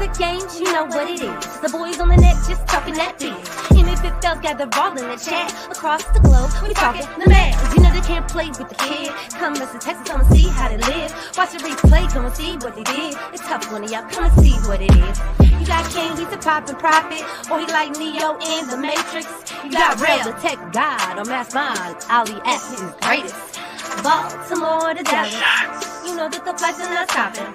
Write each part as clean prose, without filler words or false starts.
quick games, you know what it is. The boys on the net just talking that big. MFFL's gather all in the chat. Across the globe, we talking the Mavs. You know they can't play with the kid. Come listen, Texas, come and see how they live. Watch the replay, come and see what they did. It's tough one of y'all, come and see what it is. You got King, he's a poppin' prophet. Or he like Neo in the Matrix. You got Rail, the tech god, or Mass Mind. Ali X is greatest. Baltimore to Dallas. You know that the flights are not stopping.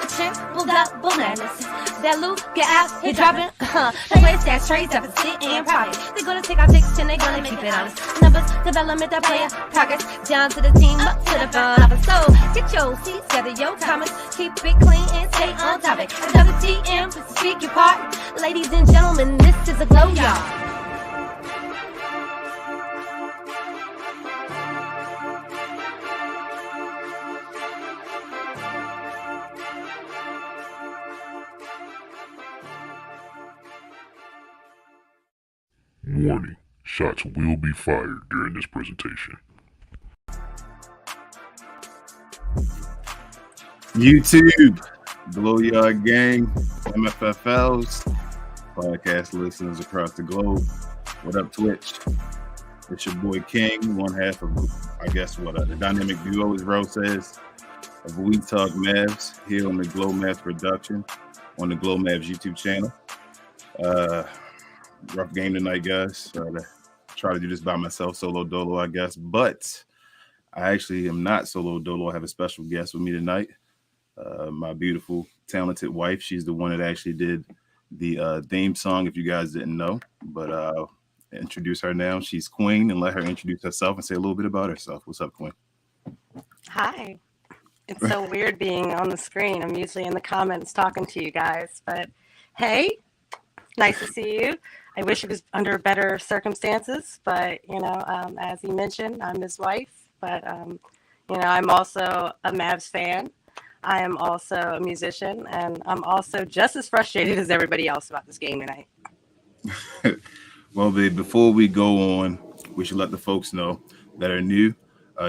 The triple double madness. That Luke get out, he dropping. The way stats trades up and sit in private. They're gonna take our picks and they're gonna keep it honest. Numbers, development, that player progress. Down to the team, up to the front office. So get your seats, gather your comments. Keep it clean and stay on topic. WTM, speak your part. Ladies and gentlemen, this is a glow, y'all. Warning, shots will be fired during this presentation. YouTube, Glow Yard Gang, MFFLs, podcast listeners across the globe. What up, Twitch? It's your boy King, one half of, the dynamic duo, as Ro says, of We Talk Mavs, here on the Glow Mavs production, on the Glow Mavs YouTube channel. Rough game tonight, guys. Try to do this by myself, solo dolo, I guess. But I actually am not solo dolo. I have a special guest with me tonight. My beautiful, talented wife. She's the one that actually did the theme song, if you guys didn't know. But I'll introduce her now. She's Queen, and let her introduce herself and say a little bit about herself. What's up, Queen? Hi. It's so weird being on the screen. I'm usually in the comments talking to you guys. But hey, nice to see you. I wish it was under better circumstances, but, as he mentioned, I'm his wife, but, I'm also a Mavs fan. I am also a musician, and I'm also just as frustrated as everybody else about this game tonight. Well, babe, before we go on, we should let the folks know that are new,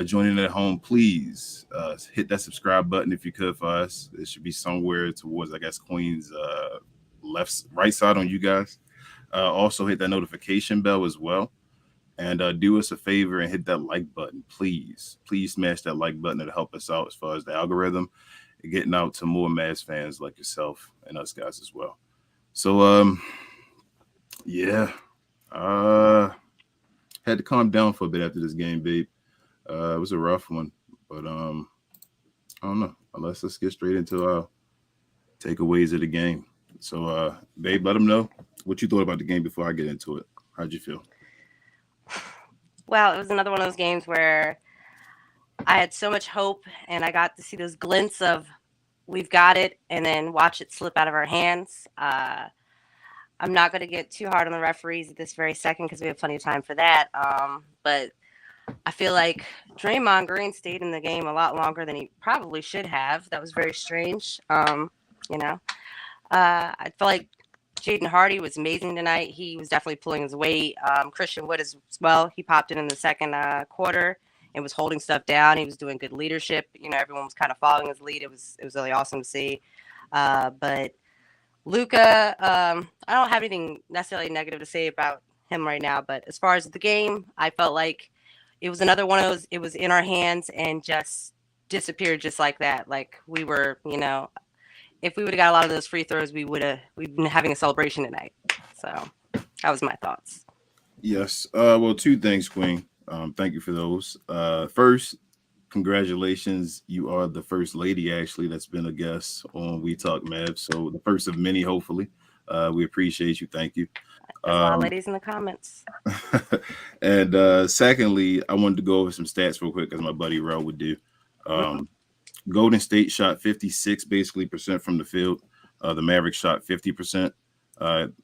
joining at home, please hit that subscribe button if you could for us. It should be somewhere towards, Queen's right side on you guys. Also hit that notification bell as well, and do us a favor and hit that like button, please smash that like button to help us out as far as the algorithm and getting out to more Mavs fans like yourself and us guys as well. So had to calm down for a bit after this game, babe. It was a rough one, but I don't know. Let's get straight into our takeaways of the game. So, babe, let them know what you thought about the game before I get into it. How'd you feel? Well, it was another one of those games where I had so much hope, and I got to see those glints of we've got it, and then watch it slip out of our hands. I'm not going to get too hard on the referees at this very second because we have plenty of time for that. But I feel like Draymond Green stayed in the game a lot longer than he probably should have. That was very strange. I feel like Jaden Hardy was amazing tonight. He was definitely pulling his weight. Christian Wood as well. He popped in the second quarter and was holding stuff down. He was doing good leadership. Everyone was kind of following his lead. It was really awesome to see. But Luka, I don't have anything necessarily negative to say about him right now. But as far as the game, I felt like it was another one of those. It was in our hands and just disappeared just like that. Like we were, if we would have got a lot of those free throws, we've been having a celebration tonight. So that was my thoughts. Yes. Well, two things, Queen. Thank you for those. First, congratulations. You are the first lady, actually, that's been a guest on We Talk Mavs. So the first of many, hopefully. We appreciate you. Thank you. There's a lot of ladies in the comments. And secondly, I wanted to go over some stats real quick, as my buddy Ro would do. Golden State shot 56% from the field. The Mavericks shot 50%.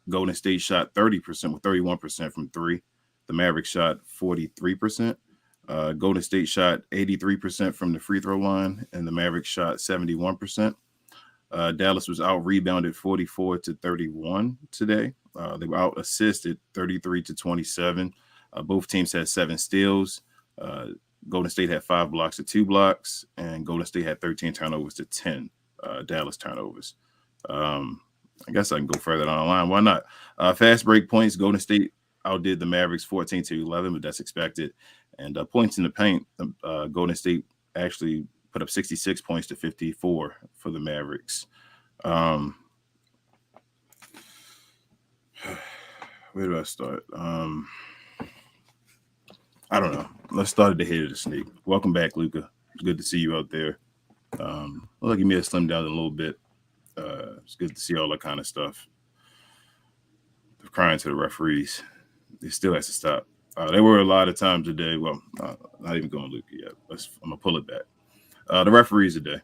Golden State shot 30% with 31% from three. The Mavericks shot 43%. Golden State shot 83% from the free throw line, and the Mavericks shot 71%. Dallas was out rebounded 44-31 today. They were out assisted 33-27. Both teams had 7 steals. Golden State had 5 blocks to 2 blocks, and Golden State had 13 turnovers to 10 Dallas turnovers. I guess I can go further down the line. Why not? Fast break points. Golden State outdid the Mavericks 14-11, but that's expected. And points in the paint. Golden State actually put up 66 points to 54 for the Mavericks. Where do I start? I don't know. Let's start at the head of the snake. Welcome back, Luka. It's good to see you out there. Look like you may have slimmed down a little bit. It's good to see all that kind of stuff. They're crying to the referees. It still has to stop. There were a lot of times today. Well, not even going Luka yet. I'm gonna pull it back. The referees today.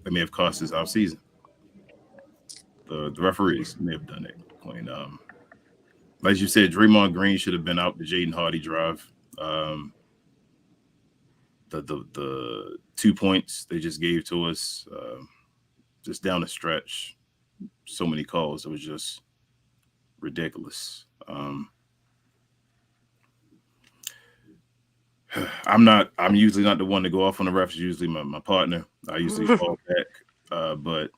They may have cost us our season. The referees may have done that. Queen. Like you said, Draymond Green should have been out the Jaden Hardy drive. The 2 points they just gave to us, just down the stretch, so many calls. It was just ridiculous. I'm usually not the one to go off on the refs. Usually my partner. I usually fall back. But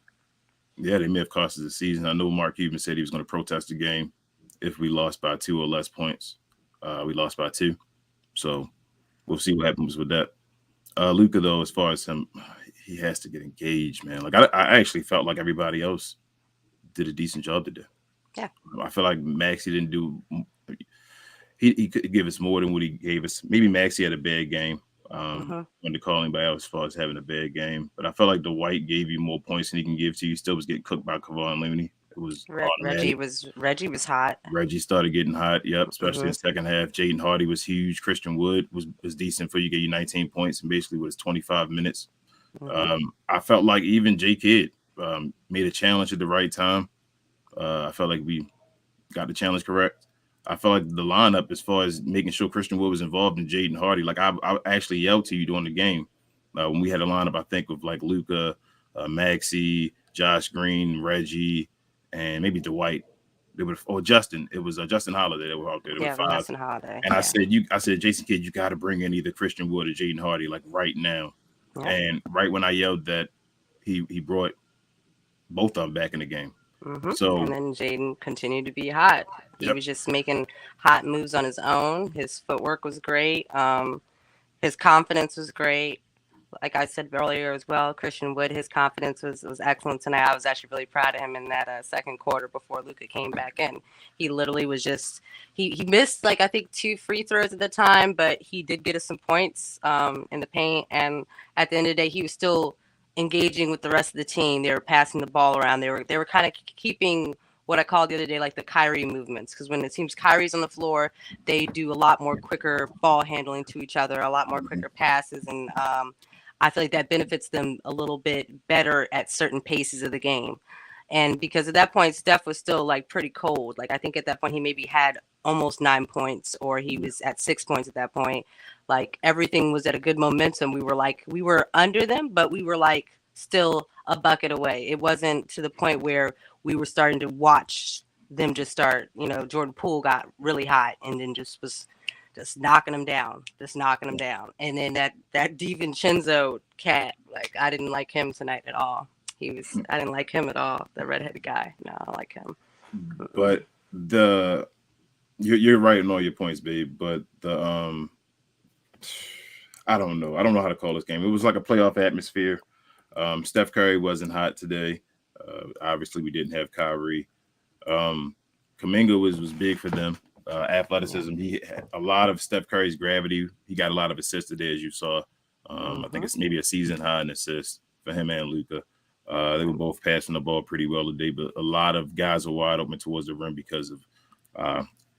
yeah, they may have cost us the season. I know Mark Cuban said he was going to protest the game if we lost by 2 or less points. We lost by 2. So we'll see what happens with that. Luka, though, as far as him, he has to get engaged, man. Like I actually felt like everybody else did a decent job today. Yeah. I feel like Maxey didn't do he could give us more than what he gave us. Maybe Maxey had a bad game. When to call anybody out as far as having a bad game. But I felt like Dwight gave you more points than he can give to you. Still was getting cooked by Kevon Looney. It was Reggie was hot. Reggie started getting hot, yep, especially in the second half. Jaden Hardy was huge. Christian Wood was decent for you, gave you 19 points and basically was 25 minutes. I felt like even J Kidd made a challenge at the right time. I felt like we got the challenge correct. I felt like the lineup, as far as making sure Christian Wood was involved in Jaden Hardy, like I actually yelled to you during the game when we had a lineup, I think, of like Luka, Maxey, Josh Green, Reggie, and maybe Dwight. Justin. It was Justin Holiday that were out there. There were 5. Justin Holiday. And I said, Jason Kidd, you got to bring in either Christian Wood or Jaden Hardy, like right now. Yeah. And right when I yelled that, he brought both of them back in the game. So and then Jaden continued to be hot. He was just making hot moves on his own. His footwork was great. His confidence was great. Like I said earlier as well, Christian Wood, his confidence was excellent tonight. I was actually really proud of him in that second quarter before Luka came back in. He literally was just he missed like I think 2 free throws at the time, but he did get us some points in the paint. And at the end of the day, he was still engaging with the rest of the team. They were passing the ball around. They were kind of keeping what I called the other day like the Kyrie movements, because when it seems Kyrie's on the floor, they do a lot more quicker ball handling to each other, a lot more quicker passes, and I feel like that benefits them a little bit better at certain paces of the game. And because at that point, Steph was still like pretty cold. Like I think at that point he maybe had almost 9 points, or he was at 6 points at that point. Like everything was at a good momentum. We were under them, but we were like still a bucket away. It wasn't to the point where we were starting to watch them just start, Jordan Poole got really hot and then just was just knocking him down. And then that DiVincenzo cat, like I didn't like him tonight at all. I didn't like him at all. The redheaded guy. No, I don't like him. But you're right in all your points, babe. But I don't know. I don't know how to call this game. It was like a playoff atmosphere. Steph Curry wasn't hot today. Obviously, we didn't have Kyrie. Kuminga was big for them. Athleticism. He had a lot of Steph Curry's gravity. He got a lot of assists today, as you saw. I think it's maybe a season high in assists for him and Luka. They were both passing the ball pretty well today, but a lot of guys were wide open towards the rim because of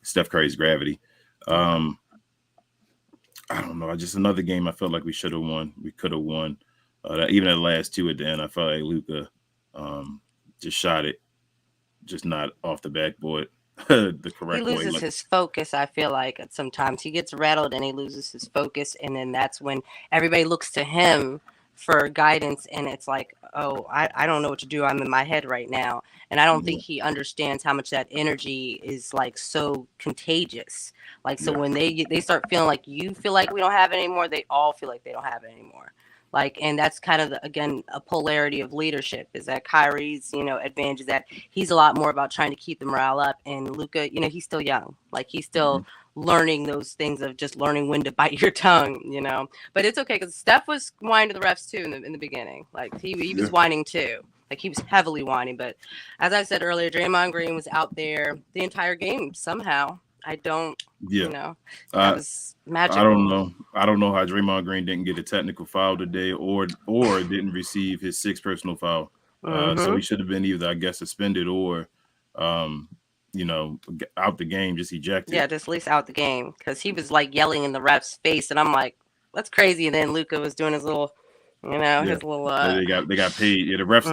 Steph Curry's gravity. I don't know. Just another game I felt like we should have won. We could have won. Even at the last 2 at the end, I felt like Luka just shot it, just not off the backboard the correct way. He loses his focus, I feel like. Sometimes he gets rattled and he loses his focus, and then that's when everybody looks to him for guidance, and it's like, oh, I don't know what to do. I'm in my head right now. And I don't think he understands how much that energy is like so contagious. Like, so when they start feeling like you feel like we don't have it anymore, they all feel like they don't have it anymore. Like, and that's kind of again a polarity of leadership is that Kyrie's, advantage is that he's a lot more about trying to keep the morale up, and Luka, he's still young, like he's still learning those things of just learning when to bite your tongue. But it's okay because Steph was whining to the refs too in the beginning, like he was whining too. Like he was heavily whining, but as I said earlier, Draymond Green was out there the entire game somehow. I don't, that was magical. I don't know how Draymond Green didn't get a technical foul today, or didn't receive his sixth personal foul. So he should have been either, I guess, suspended or, out the game, just ejected. Yeah, just at least out the game because he was like yelling in the ref's face, and I'm like, that's crazy. And then Luka was doing his little. His little. They got paid. Yeah, the refs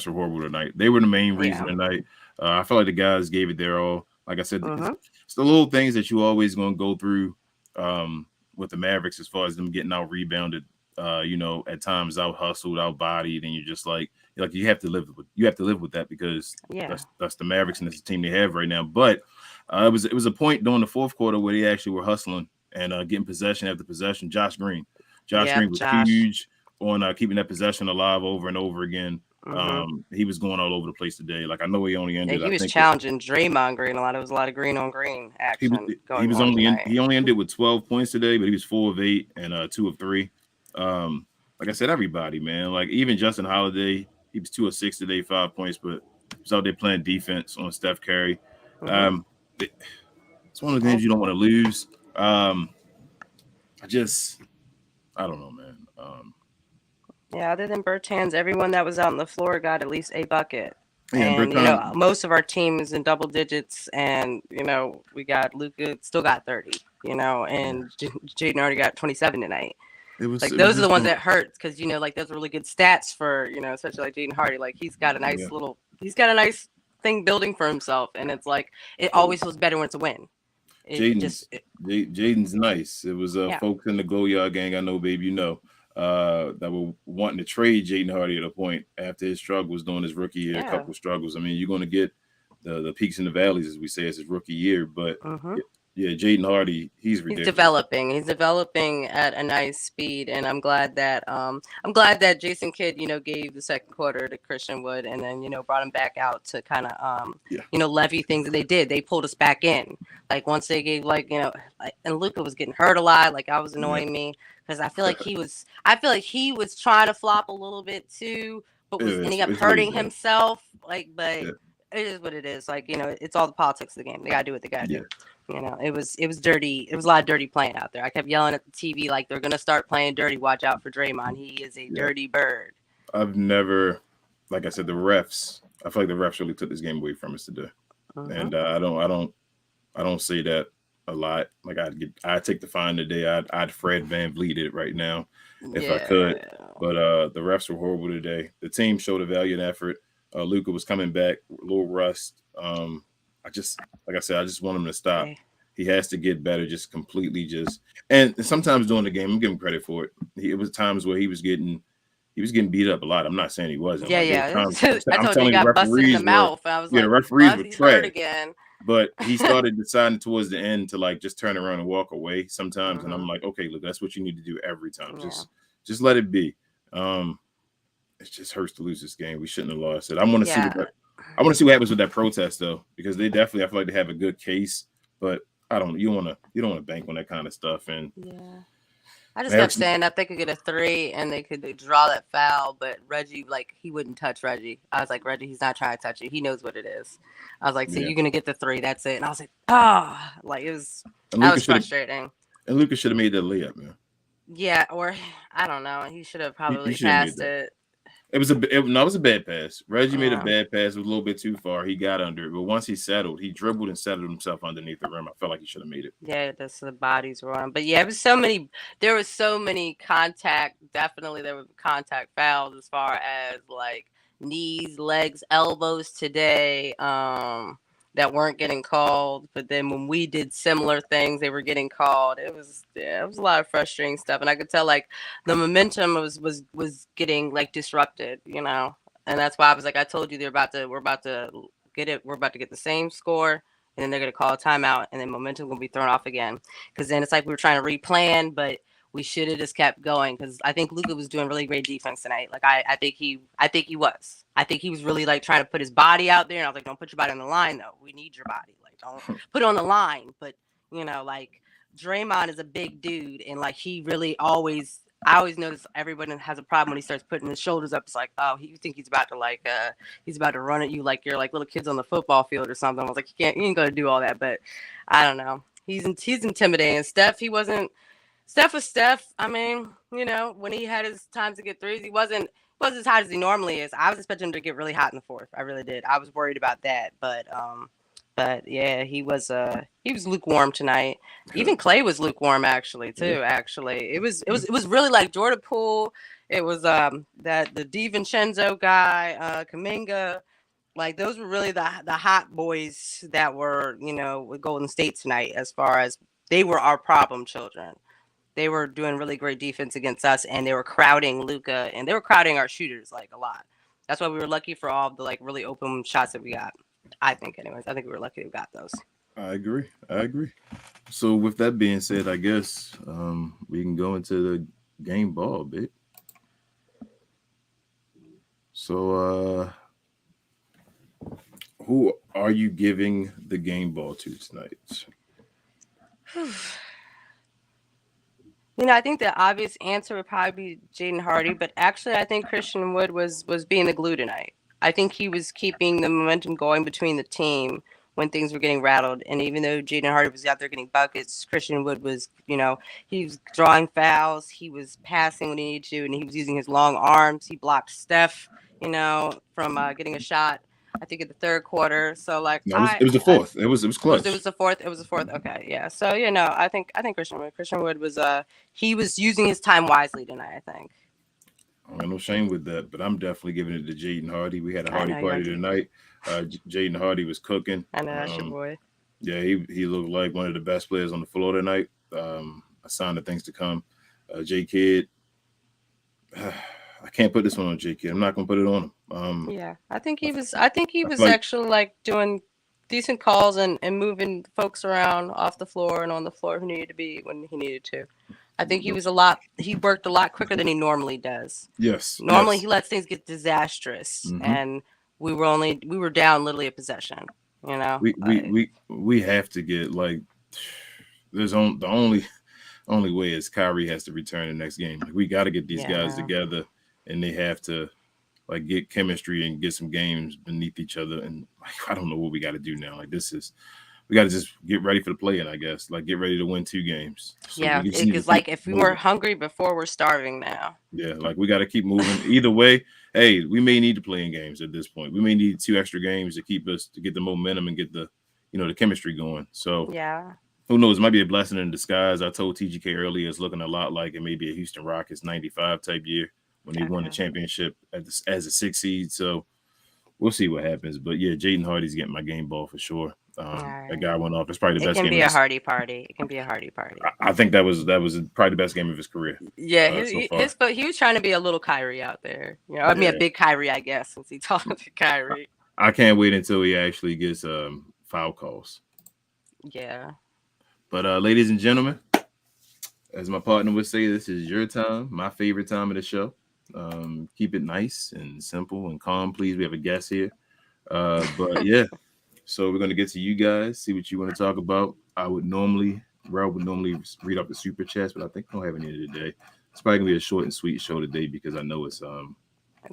were horrible tonight. They were the main reason tonight. I feel like the guys gave it their all. Like I said, it's the little things that you always going to go through with the Mavericks as far as them getting out rebounded. At times out hustled, out bodied, and you're just like you have to live with that because that's the Mavericks and that's the team they have right now. But it was a point during the fourth quarter where they actually were hustling and getting possession after possession. Josh Green was huge on keeping that possession alive over and over again. He was going all over the place today. Like I know he only ended. He was challenging Draymond Green a lot. It was a lot of green on green action. He only ended with 12 points today, but he was 4 of 8 and 2 of 3. Like I said, everybody, man. Like even Justin Holiday, he was 2 of 6 today, 5 points, but he was out there playing defense on Steph Curry. It's one of the games you don't want to lose. I don't know, man. Other than Bertans, everyone that was out on the floor got at least a bucket. Yeah, and most of our team is in double digits, and we got Luka still got 30. And Jaden already got 27 tonight. Those are the ones that hurt because those are really good stats for especially like Jaden Hardy. Like he's got a nice thing building for himself, and it's like it always feels better when it's a win. Jaden's nice. It was folks in the Glow Yard gang, I know, babe, that were wanting to trade Jaden Hardy at a point after his struggles during his rookie year, a couple of struggles. I mean, you're going to get the peaks and the valleys, as we say, as his rookie year. But Jaden Hardy, he's ridiculous. He's developing at a nice speed, and I'm glad that Jason Kidd, gave the second quarter to Christian Wood, and then brought him back out to kind of levy things. And they did. They pulled us back in. Like once they gave and Luka was getting hurt a lot. Like I was annoying me because I feel like he was trying to flop a little bit too, but was ending up hurting himself. It is what it is. It's all the politics of the game. They gotta do what they gotta do. It was dirty. It was a lot of dirty playing out there. I kept yelling at the TV like they're gonna start playing dirty. Watch out for Draymond. He is a dirty bird. I've never, like I said, the refs. I feel like the refs really took this game away from us today, and I don't say that a lot. Like I'd take the fine today. I'd Fred VanVleet it right now if I could. But the refs were horrible today. The team showed a valiant effort. Luka was coming back, a little rust. I just want him to stop. Okay. He has to get better, and sometimes during the game, I'm giving him credit for it. It was times where he was getting beat up a lot. I'm not saying he wasn't. I told you he got busted in the mouth. I was the referees were trash again. But he started deciding towards the end to just turn around and walk away sometimes. And I'm like, okay, look, that's what you need to do every time. Just let it be. It just hurts to lose this game. We shouldn't have lost it. I want to see what happens with that protest though, because they definitely, I feel like they have a good case, but you don't want to bank on that kind of stuff. And I just kept saying that they could get a 3 and they could draw that foul, but Reggie, he wouldn't touch Reggie. I was like, Reggie, he's not trying to touch you. He knows what it is. I was like, so you're going to get the 3. That's it. And I was like, that was frustrating. And Luka should have made that layup, man. Yeah, or I don't know. He should have probably passed it. It was a bad pass. Reggie made a bad pass. It was a little bit too far. He got under it, but once he settled, he dribbled and settled himself underneath the rim. I felt like he should have made it. Yeah, the bodies were on. But it was so many. There was so many contact. Definitely, there were contact fouls as far as knees, legs, elbows today. That weren't getting called, but then when we did similar things, they were getting called. It was a lot of frustrating stuff, and I could tell the momentum was getting disrupted, and that's why I was like, I told you we're about to get it. We're about to get the same score, and then they're gonna call a timeout, and then momentum will be thrown off again, because then it's like we were trying to replan, but we should have just kept going because I think Luka was doing really great defense tonight. Like I think he was. I think he was really like trying to put his body out there, and I was like, don't put your body on the line though. We need your body. Like don't put it on the line. But like Draymond is a big dude, and like he really always. I always notice everyone has a problem when he starts putting his shoulders up. It's like, oh, you think he's about to he's about to run at you like you're like little kids on the football field or something. I was like, you ain't gonna do all that. But I don't know. He's intimidating. Steph was Steph. I mean, when he had his times to get threes, he wasn't as hot as he normally is. I was expecting him to get really hot in the fourth. I really did. I was worried about that, but yeah, he was lukewarm tonight. Even Clay was lukewarm actually too. Yeah. Actually, it was really like Jordan Poole. It was that the DiVincenzo guy, Kuminga. Like those were really the hot boys that were with Golden State tonight. As far as they were our problem children. They were doing really great defense against us, and they were crowding Luka, and they were crowding our shooters like a lot. That's why we were lucky for all the like really open shots that we got. I think, anyways. I think we were lucky we got those. I agree. So with that being said, I guess we can go into the game ball, bit. So who are you giving the game ball to tonight? I think the obvious answer would probably be Jaden Hardy, but actually I think Christian Wood was being the glue tonight. I think he was keeping the momentum going between the team when things were getting rattled. And even though Jaden Hardy was out there getting buckets, Christian Wood was, he was drawing fouls. He was passing when he needed to, and he was using his long arms. He blocked Steph, from getting a shot. I think in the third quarter. So like, it was the fourth. It was close. It was the fourth. Okay, yeah. So I think Christian Wood was he was using his time wisely tonight. I think. I have no shame with that, but I'm definitely giving it to Jaden Hardy. We had a Hardy party tonight. Jaden Hardy was cooking. I know that's your boy. Yeah, he looked like one of the best players on the floor tonight. A sign of things to come. J Kidd. I can't put this one on J Kidd. I'm not gonna put it on him. Yeah, I think he was actually like doing decent calls and moving folks around off the floor and on the floor who needed to be when he needed to. I think he worked a lot quicker than he normally does. Yes. Normally he lets things get disastrous, and we were down literally a possession. We have to get like the only way is Kyrie has to return the next game. Like, we got to get these guys together, and they have to like get chemistry and get some games beneath each other. And like, I don't know what we got to do now. Like we got to just get ready for the play-in, I guess. Like get ready to win 2 games. So because like if we were hungry before, we're starving now. Yeah, like we got to keep moving. Either way, hey, we may need to play in games at this point. We may need 2 extra games to get the momentum and get the the chemistry going. So yeah. Who knows? It might be a blessing in disguise. I told TGK earlier it's looking a lot like it may be a Houston Rockets 95 type year when they won the championship as a 6th seed. So we'll see what happens. But yeah, Jaden Hardy's getting my game ball for sure. That guy went off. It's probably the best game. It can be a Hardy party. It can be a Hardy party. I think that was probably the best game of his career. Yeah, he was trying to be a little Kyrie out there. I mean, a big Kyrie, I guess, since he talked to Kyrie. I can't wait until he actually gets foul calls. Yeah. But ladies and gentlemen, as my partner would say, this is your time, my favorite time of the show. Keep it nice and simple and calm, please. We have a guest here. But yeah, so we're going to get to you guys, see what you want to talk about. Rob would normally read off the super chats, but I think I don't have any today. It's probably going to be a short and sweet show today because I know it's a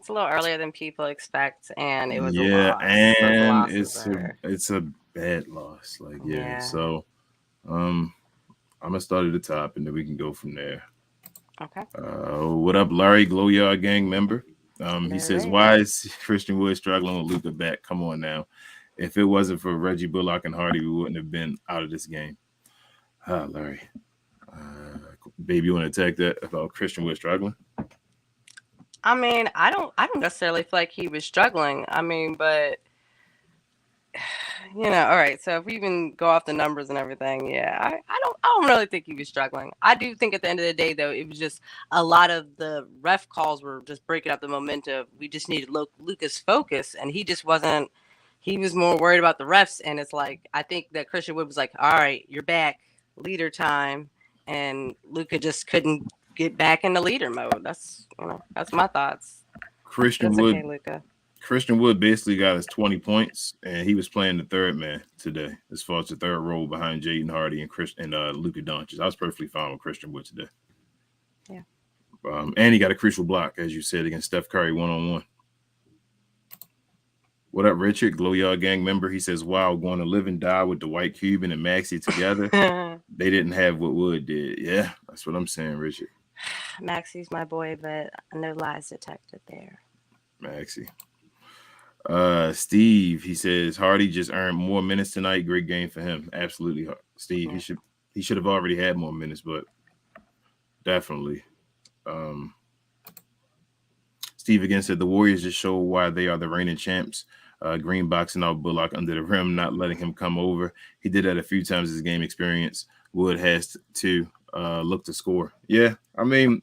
little earlier than people expect, and it was a loss. And it's a bad loss. So I'm gonna start at the top and then we can go from there. Okay. What up, Larry, Glow Yard Gang member? He says, why is Christian Wood struggling with Luka back? Come on now. If it wasn't for Reggie Bullock and Hardy, we wouldn't have been out of this game. Larry. Baby, you want to attack that about Christian Wood struggling? I mean, I don't necessarily feel like he was struggling. I mean, but all right. So if we even go off the numbers and everything, yeah, I don't really think he was struggling. I do think at the end of the day, though, it was just a lot of the ref calls were just breaking up the momentum. We just needed Luka's focus, and he just wasn't. He was more worried about the refs, and it's like I think that Christian Wood was like, "All right, you're back, leader time," and Luka just couldn't get back into leader mode. That's my thoughts. Christian That's Wood. okay, Luka. Christian Wood basically got his 20 points, and he was playing the third man today, as far as the third role behind Jaden Hardy and Luka Doncic. I was perfectly fine with Christian Wood today. Yeah. And he got a crucial block, as you said, against Steph Curry 1-on-1. What up, Richard? Glow Yard Gang member. He says, wow, going to live and die with Dwight Cuban and Maxey together. They didn't have what Wood did. Yeah, that's what I'm saying, Richard. Maxey's my boy, but no lies detected there. Maxey. Steve, he says Hardy just earned more minutes tonight. Great game for him. Absolutely, Steve. Yeah. He should have already had more minutes, but definitely. Steve again said the Warriors just show why they are the reigning champs. Green boxing out Bullock under the rim, not letting him come over. He did that a few times as game experience. Wood has to look to score. Yeah, I mean,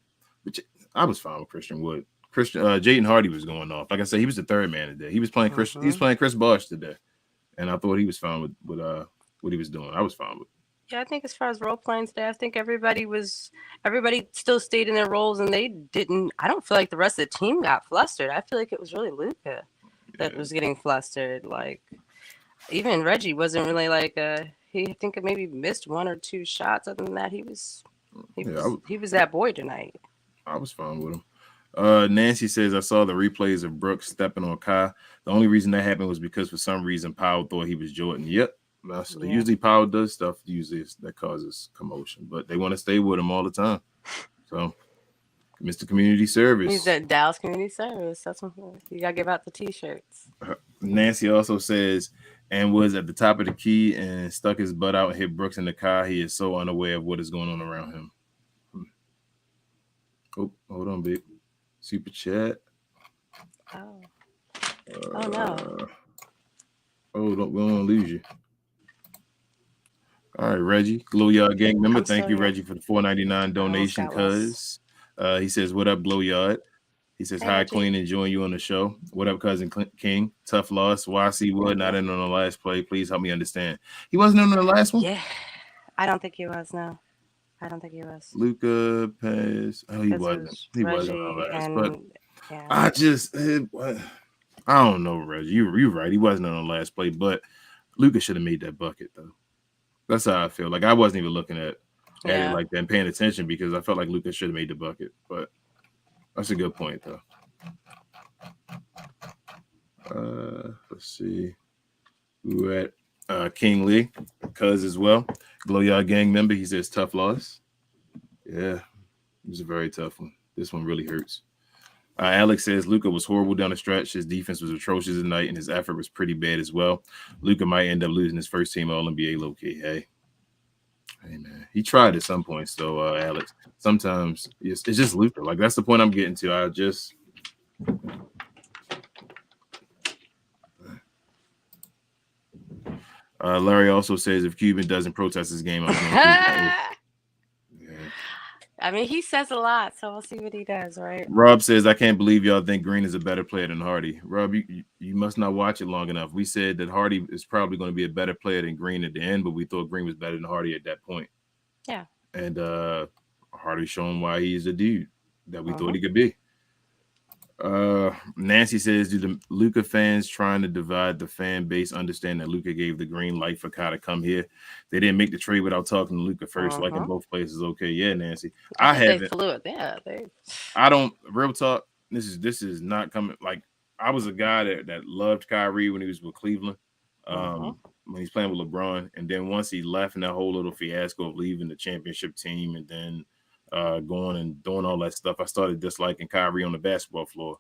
I was fine with Christian Wood. Jaden Hardy was going off. Like I said, he was the third man today. He was playing Chris. He was playing Chris Bosh today, and I thought he was fine with what he was doing. I was fine with. Yeah, I think as far as role playing today, I think everybody still stayed in their roles, and they didn't. I don't feel like the rest of the team got flustered. I feel like it was really Luka that was getting flustered. Like even Reggie wasn't really like I think it maybe missed one or two shots. Other than that, he was that boy tonight. I was fine with him. Nancy says, I saw the replays of Brooks stepping on Kai. The only reason that happened was because for some reason Powell thought he was Jordan. Yep. Usually Powell does stuff that causes commotion, but they want to stay with him all the time. So, Mr. Community Service. He's at Dallas Community Service. That's what you got to give out the T-shirts. Nancy also says, and was at the top of the key and stuck his butt out and hit Brooks in the car. He is so unaware of what is going on around him. Oh, hold on, babe. Super chat. Oh. Oh no. We don't want to lose you. All right, Reggie, Glow Yard Gang member. Thank you, Reggie, for the $4.99 donation. Cuz he says, "What up, Glow Yard?" He says, "Hi, Reggie. Queen, enjoying you on the show. What up, cousin King? Tough loss. YC Wood not in on the last play. Please help me understand. He wasn't in on the last one. Yeah, I don't think he was. No, I don't think he was. Luka Pez. Oh, he wasn't. He wasn't on the last. But yeah. I don't know, Reggie. You're right. He wasn't on the last play, but Luka should have made that bucket though. That's how I feel. Like I wasn't even looking at it like that and paying attention because I felt like Luka should have made the bucket. But that's a good point though. Let's see. We're at King Lee, Cuz as well. Glow Yard Gang member. He says tough loss. Yeah, it was a very tough one. This one really hurts. Alex says Luka was horrible down the stretch. His defense was atrocious tonight, and his effort was pretty bad as well. Luka might end up losing his first team All-NBA low-key. Hey, man, he tried at some points, though, Alex. Sometimes it's just Luka. Like, that's the point I'm getting to. Larry also says if Cuban doesn't protest his game, I'm going to I mean, he says a lot, so we'll see what he does, right? Rob says, I can't believe y'all think Green is a better player than Hardy. Rob, you must not watch it long enough. We said that Hardy is probably going to be a better player than Green at the end, but we thought Green was better than Hardy at that point. Yeah. And Hardy's shown why he's a dude that we thought he could be. Nancy says, do the Luka fans trying to divide the fan base understand that Luka gave the green light for Kai to come here? They didn't make the trade without talking to Luka first, like in both places. Okay, yeah, Nancy. I haven't. They flew it. Yeah, I don't. Real talk. This is not coming. Like I was a guy that loved Kyrie when he was with Cleveland. When he's playing with LeBron, and then once he left in that whole little fiasco of leaving the championship team and then going and doing all that stuff, I started disliking Kyrie on the basketball floor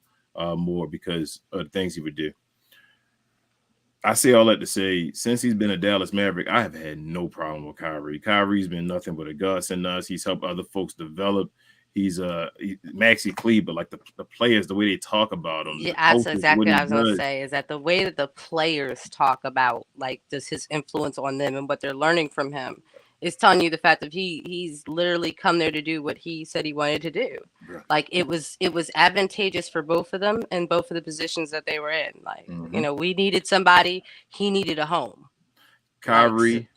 more because of the things he would do. I say all that to say, since he's been a Dallas Maverick, I have had no problem with Kyrie. Kyrie's been nothing but a godsend to us. He's helped other folks develop. He's Maxi Clee, but like the players, the way they talk about him. Yeah, that's exactly what I was going to say, is that the way that the players talk about, like, just his influence on them and what they're learning from him is telling you the fact that he's literally come there to do what he said he wanted to do. Yeah. Like it was advantageous for both of them and both of the positions that they were in. Like, you know, we needed somebody, he needed a home. Kyrie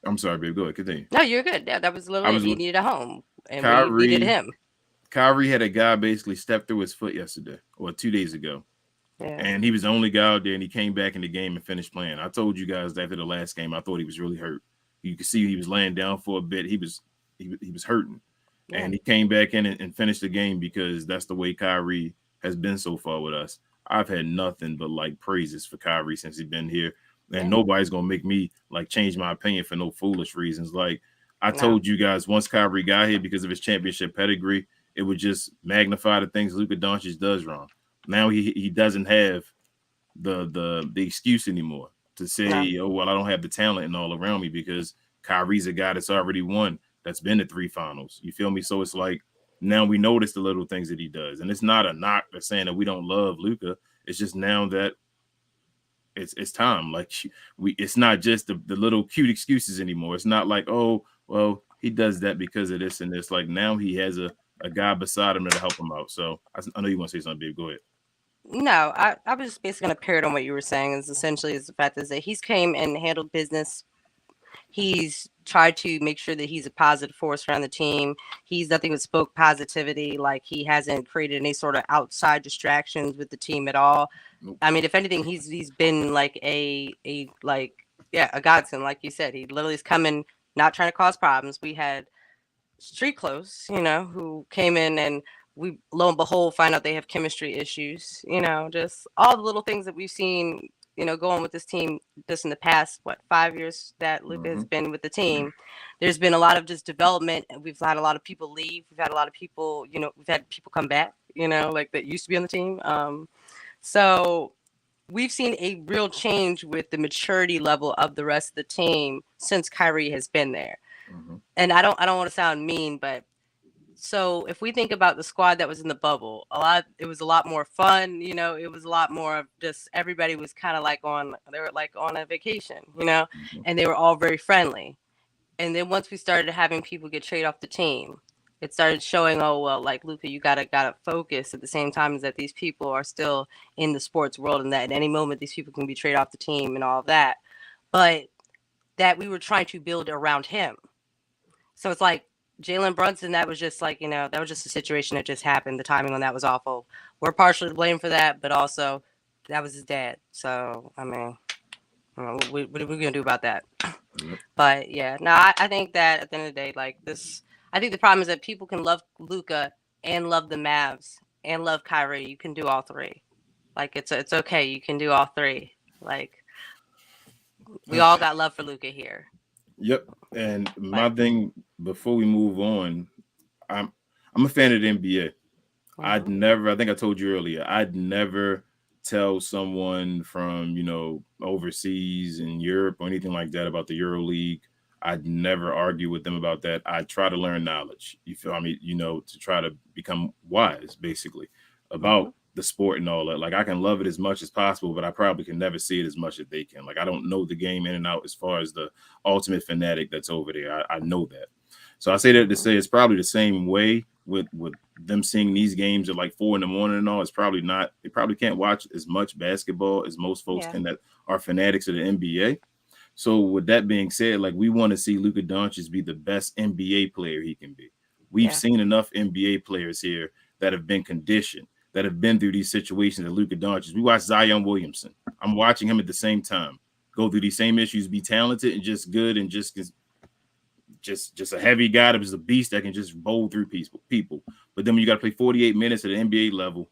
I'm sorry, babe. Go ahead, continue. No, you're good. Yeah, that was I literally it. was He needed a home, and we needed Kyrie. him. Kyrie had a guy basically step through his foot yesterday or 2 days ago, Yeah. and he was the only guy out there, and he came back in the game and finished playing. I told you guys after the last game, I thought he was really hurt. You could see he was laying down for a bit. He was hurting, Yeah. and he came back in and finished the game because that's the way Kyrie has been so far with us. I've had nothing but like praises for Kyrie since he's been here, and Yeah. nobody's gonna make me like change my opinion for no foolish reasons. Like I No. told you guys, once Kyrie got here because of his championship pedigree, it would just magnify the things Luka Doncic does wrong. Now he doesn't have the excuse anymore to say, No. oh well, I don't have the talent and all around me because Kyrie's a guy that's already won, that's been to 3 finals. You feel me? So it's like now we notice the little things that he does, and it's not a knock for saying that we don't love Luka. It's just now that it's time. Like it's not just the little cute excuses anymore. It's not like, oh well, he does that because of this and this. Like now he has a guy beside him to help him out. So I know you want to say something, babe. Go ahead. No, I was just basically going to parrot on what you were saying. Is essentially is the fact is that he's came and handled business. He's tried to make sure that he's a positive force around the team. He's nothing but spoke positivity. Like he hasn't created any sort of outside distractions with the team at all. Nope. I mean, if anything, he's been like a godsend. Like you said, he literally is coming, not trying to cause problems. We had street clothes, who came in and we lo and behold find out they have chemistry issues. Just all the little things that we've seen go on with this team just in the past, 5 years that Luka has been with the team. There's been a lot of just development. We've had a lot of people leave. We've had a lot of people, we've had people come back, like that used to be on the team. So we've seen a real change with the maturity level of the rest of the team since Kyrie has been there. And I don't want to sound mean, but so if we think about the squad that was in the bubble, it was a lot more fun. It was a lot more of just everybody was kind of they were like on a vacation, and they were all very friendly. And then once we started having people get traded off the team, it started showing, oh, well, like Luka, you gotta focus at the same time as that these people are still in the sports world and that at any moment these people can be traded off the team and all of that. But that we were trying to build around him. So it's like Jalen Brunson, that was just like, that was just a situation that just happened. The timing on that was awful. We're partially to blame for that, but also that was his dad. So, I mean, what are we going to do about that? But yeah, no, I think that at the end of the day, like I think the problem is that people can love Luka and love the Mavs and love Kyrie. You can do all three. Like it's okay. You can do all three. Like we all got love for Luka here. Yep. And my thing before we move on, I'm a fan of the NBA. I think I told you earlier, I'd never tell someone from, overseas in Europe or anything like that about the Euro League. I'd never argue with them about that. I try to learn knowledge. You feel me? To try to become wise, basically, about the sport and all that. Like I can love it as much as possible, but I probably can never see it as much as they can. Like I don't know the game in and out as far as the ultimate fanatic that's over there. I know that. So I say that to say it's probably the same way with them seeing these games at like 4 a.m. and all. It's probably not. They probably can't watch as much basketball as most folks can that are fanatics of the NBA. So with that being said, like we want to see Luka Doncic be the best NBA player he can be. We've seen enough NBA players here that have been conditioned, that have been through these situations that Luka Doncic. We watched Zion Williamson. I'm watching him at the same time go through these same issues, be talented and just good and just a heavy guy that was a beast that can just bowl through people. But then when you got to play 48 minutes at the NBA level,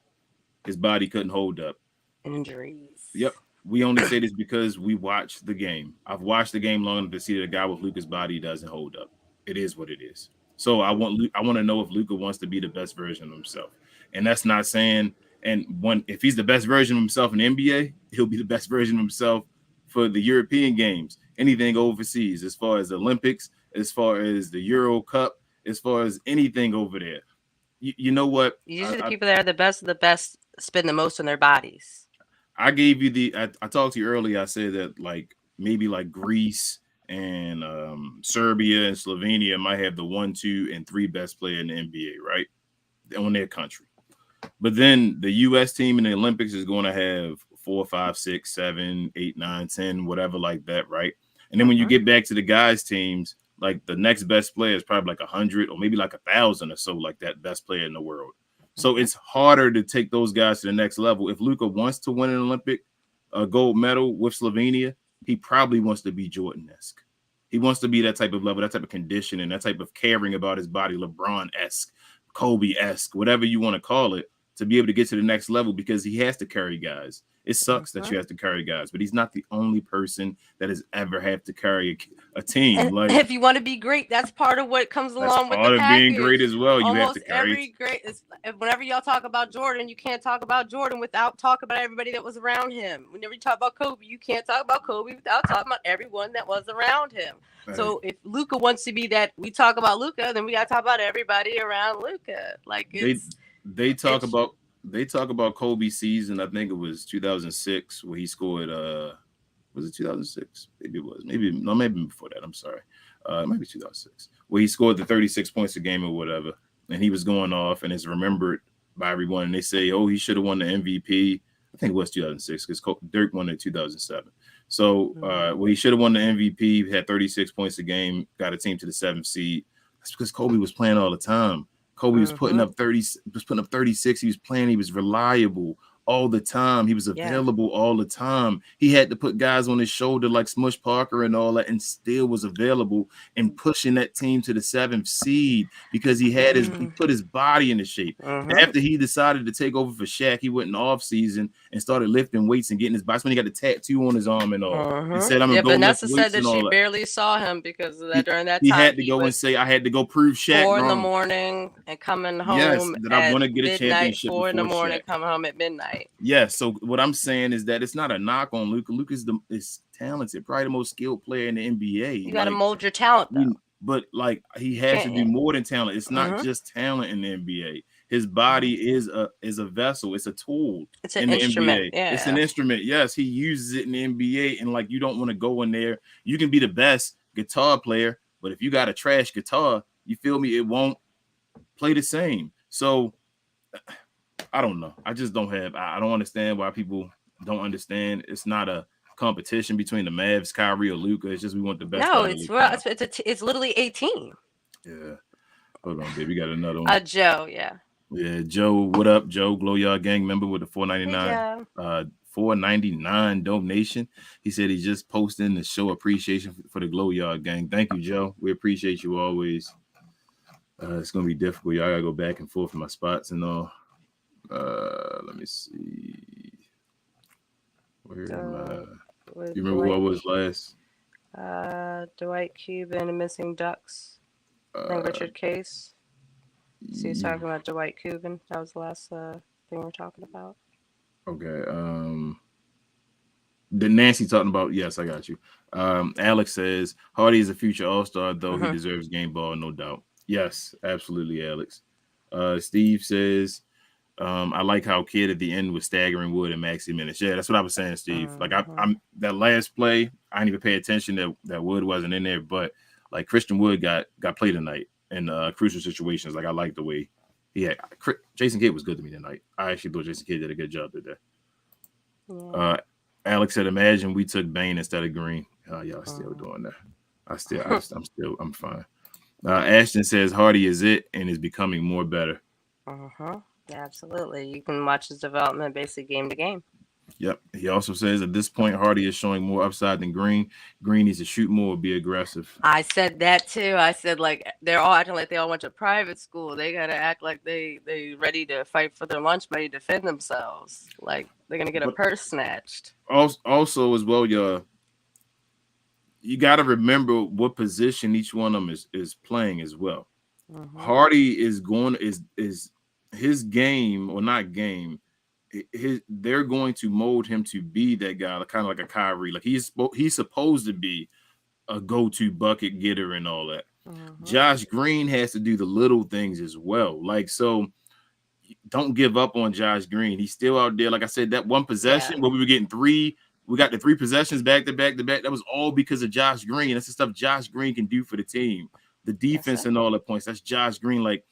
his body couldn't hold up. Injuries. Yep. We only say this because we watched the game. I've watched the game long enough to see that a guy with Luka's body doesn't hold up. It is what it is. So I want to know if Luka wants to be the best version of himself. And that's not saying, if he's the best version of himself in the NBA, he'll be the best version of himself for the European games, anything overseas, as far as the Olympics, as far as the Euro Cup, as far as anything over there. You know what? Usually the people that are the best of the best spend the most on their bodies. I gave you I talked to you earlier. I said that like maybe like Greece and Serbia and Slovenia might have the 1, 2, and 3 best player in the NBA, right? On their country. But then the U.S. team in the Olympics is going to have 4, 5, 6, 7, 8, 9, 10, whatever like that, right? And then when you get back to the guys' teams, like the next best player is probably like 100 or maybe like 1,000 or so, like that best player in the world. So it's harder to take those guys to the next level. If Luka wants to win an Olympic gold medal with Slovenia, he probably wants to be Jordan-esque. He wants to be that type of level, that type of conditioning, that type of caring about his body, LeBron-esque, Kobe-esque, whatever you want to call it, to be able to get to the next level because he has to carry guys. It sucks that you have to carry guys, but he's not the only person that has ever had to carry a team. And like if you want to be great, that's part of what comes along with the part of package. being great as well. You Almost have to carry every great. Whenever y'all talk about Jordan, you can't talk about Jordan without talking about everybody that was around him. Whenever you talk about Kobe, you can't talk about Kobe without talking about everyone that was around him. Right. So if Luka wants to be that, we talk about Luka, then we got to talk about everybody around Luka. Like they talk about Kobe's season. I think it was 2006 where he scored. Was it 2006? Maybe it was. Maybe before that. I'm sorry. It might be 2006 where he scored the 36 points a game or whatever, and he was going off and is remembered by everyone. And they say, oh, he should have won the MVP. I think it was 2006 because Dirk won it in 2007. So he should have won the MVP. Had 36 points a game. Got a team to the 7th seed. That's because Kobe was playing all the time. Kobe was putting up 36. He was playing. He was reliable all the time. He was available all the time. He had to put guys on his shoulder like Smush Parker and all that, and still was available and pushing that team to the 7th seed because he had he put his body into shape. After he decided to take over for Shaq, he went in off season and started lifting weights and getting his body. That's when he got the tattoo on his arm and all. He said, "I'm gonna go Vanessa lift said weights." that she barely saw him because of that. During that time, he had to go and say, "I had to go prove Shaq 4 in the morning and coming home. Yes, that I want to get a championship. 4 in the before morning, Shaq. come home at midnight. Yes. So what I'm saying is that it's not a knock on Luka. Luka is talented, probably the most skilled player in the NBA. You got to mold your talent, though. But like he has to do more than talent. It's not just talent in the NBA. His body is a vessel. It's a tool. It's an instrument. Yeah. It's an instrument. Yes, he uses it in the NBA, and like you don't want to go in there. You can be the best guitar player, but if you got a trash guitar, you feel me? It won't play the same. So I don't know. I just don't have. I don't understand why people don't understand. It's not a competition between the Mavs, Kyrie, or Luka. It's just we want the best. No, it's literally 18. Yeah. Hold on, baby. We got another one. Joe. Yeah. Yeah, Joe. What up, Joe? Glow Yard Gang member with the $4.99. $4.99 donation. He said he's just posting to show appreciation for the Glow Yard Gang. Thank you, Joe. We appreciate you always. It's gonna be difficult. Y'all gotta go back and forth in my spots and all. Let me see. Where am I? You remember who I was last? Dwight Cuban and Missing Ducks. I think Richard Case. So he's talking about Dwight Cuban. That was the last thing we're talking about. Okay. The Nancy talking about, yes, I got you. Alex says Hardy is a future all-star, though he deserves game ball, no doubt. Yes, absolutely, Alex. Steve says, I like how Kid at the end was staggering Wood and Maxey minutes. Yeah, that's what I was saying, Steve. Like I'm that last play, I didn't even pay attention that Wood wasn't in there, but like Christian Wood got played tonight in crucial situations. Like I like the way he had. Jason Kidd was good to me tonight. I actually thought Jason Kidd did a good job today. Yeah. Alex said, "Imagine we took Bane instead of Green." Y'all still doing that? I'm fine. Ashton says Hardy is it and is becoming more better. Absolutely. You can watch his development basically game to game. Yep. He also says at this point, Hardy is showing more upside than Green. Green needs to shoot more, be aggressive. I said that too. I said like they're all acting like they all went to private school. They gotta act like they ready to fight for their lunch money, defend themselves. Like they're gonna get a purse snatched. Also, as well, you got to remember what position each one of them is playing as well. Hardy is his game or not game. They're going to mold him to be that guy, kind of like a Kyrie. Like he's supposed to be a go-to bucket getter and all that. Josh Green has to do the little things as well. Like, so don't give up on Josh Green. He's still out there. Like I said, that one possession where we were getting three, we got the 3 possessions back to back to back. That was all because of Josh Green. That's the stuff Josh Green can do for the team. The defense and all the points. That's Josh Green. Like